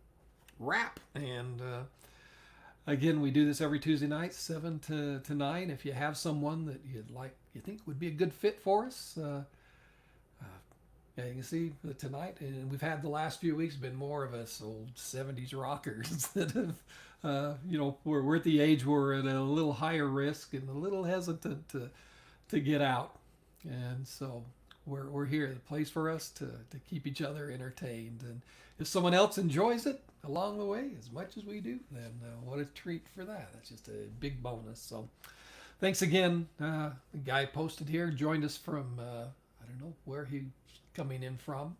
wrap. And again, we do this every Tuesday night, 7 to 9. If you have someone that you think would be a good fit for us, yeah, you can see that tonight, and we've had the last few weeks been more of us old 70s rockers that have, we're at the age where we're at a little higher risk and a little hesitant to get out. And so we're here, the place for us to keep each other entertained. And if someone else enjoys it along the way as much as we do, then what a treat for that. That's just a big bonus. So thanks again. The guy posted here joined us from, I don't know where he coming in from,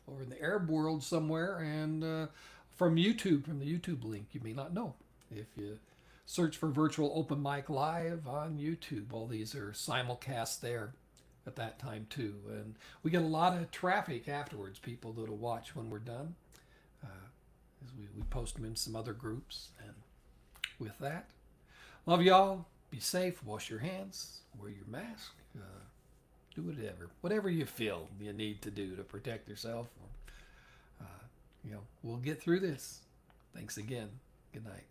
or in the Arab world somewhere, and from YouTube, from the YouTube link. You may not know. If you search for Virtual Open Mic Live on YouTube, all these are simulcast there at that time too. And we get a lot of traffic afterwards, people that'll watch when we're done, as we post them in some other groups. And with that, love y'all. Be safe. Wash your hands. Wear your mask. Do whatever you feel you need to do to protect yourself. We'll get through this. Thanks again. Good night.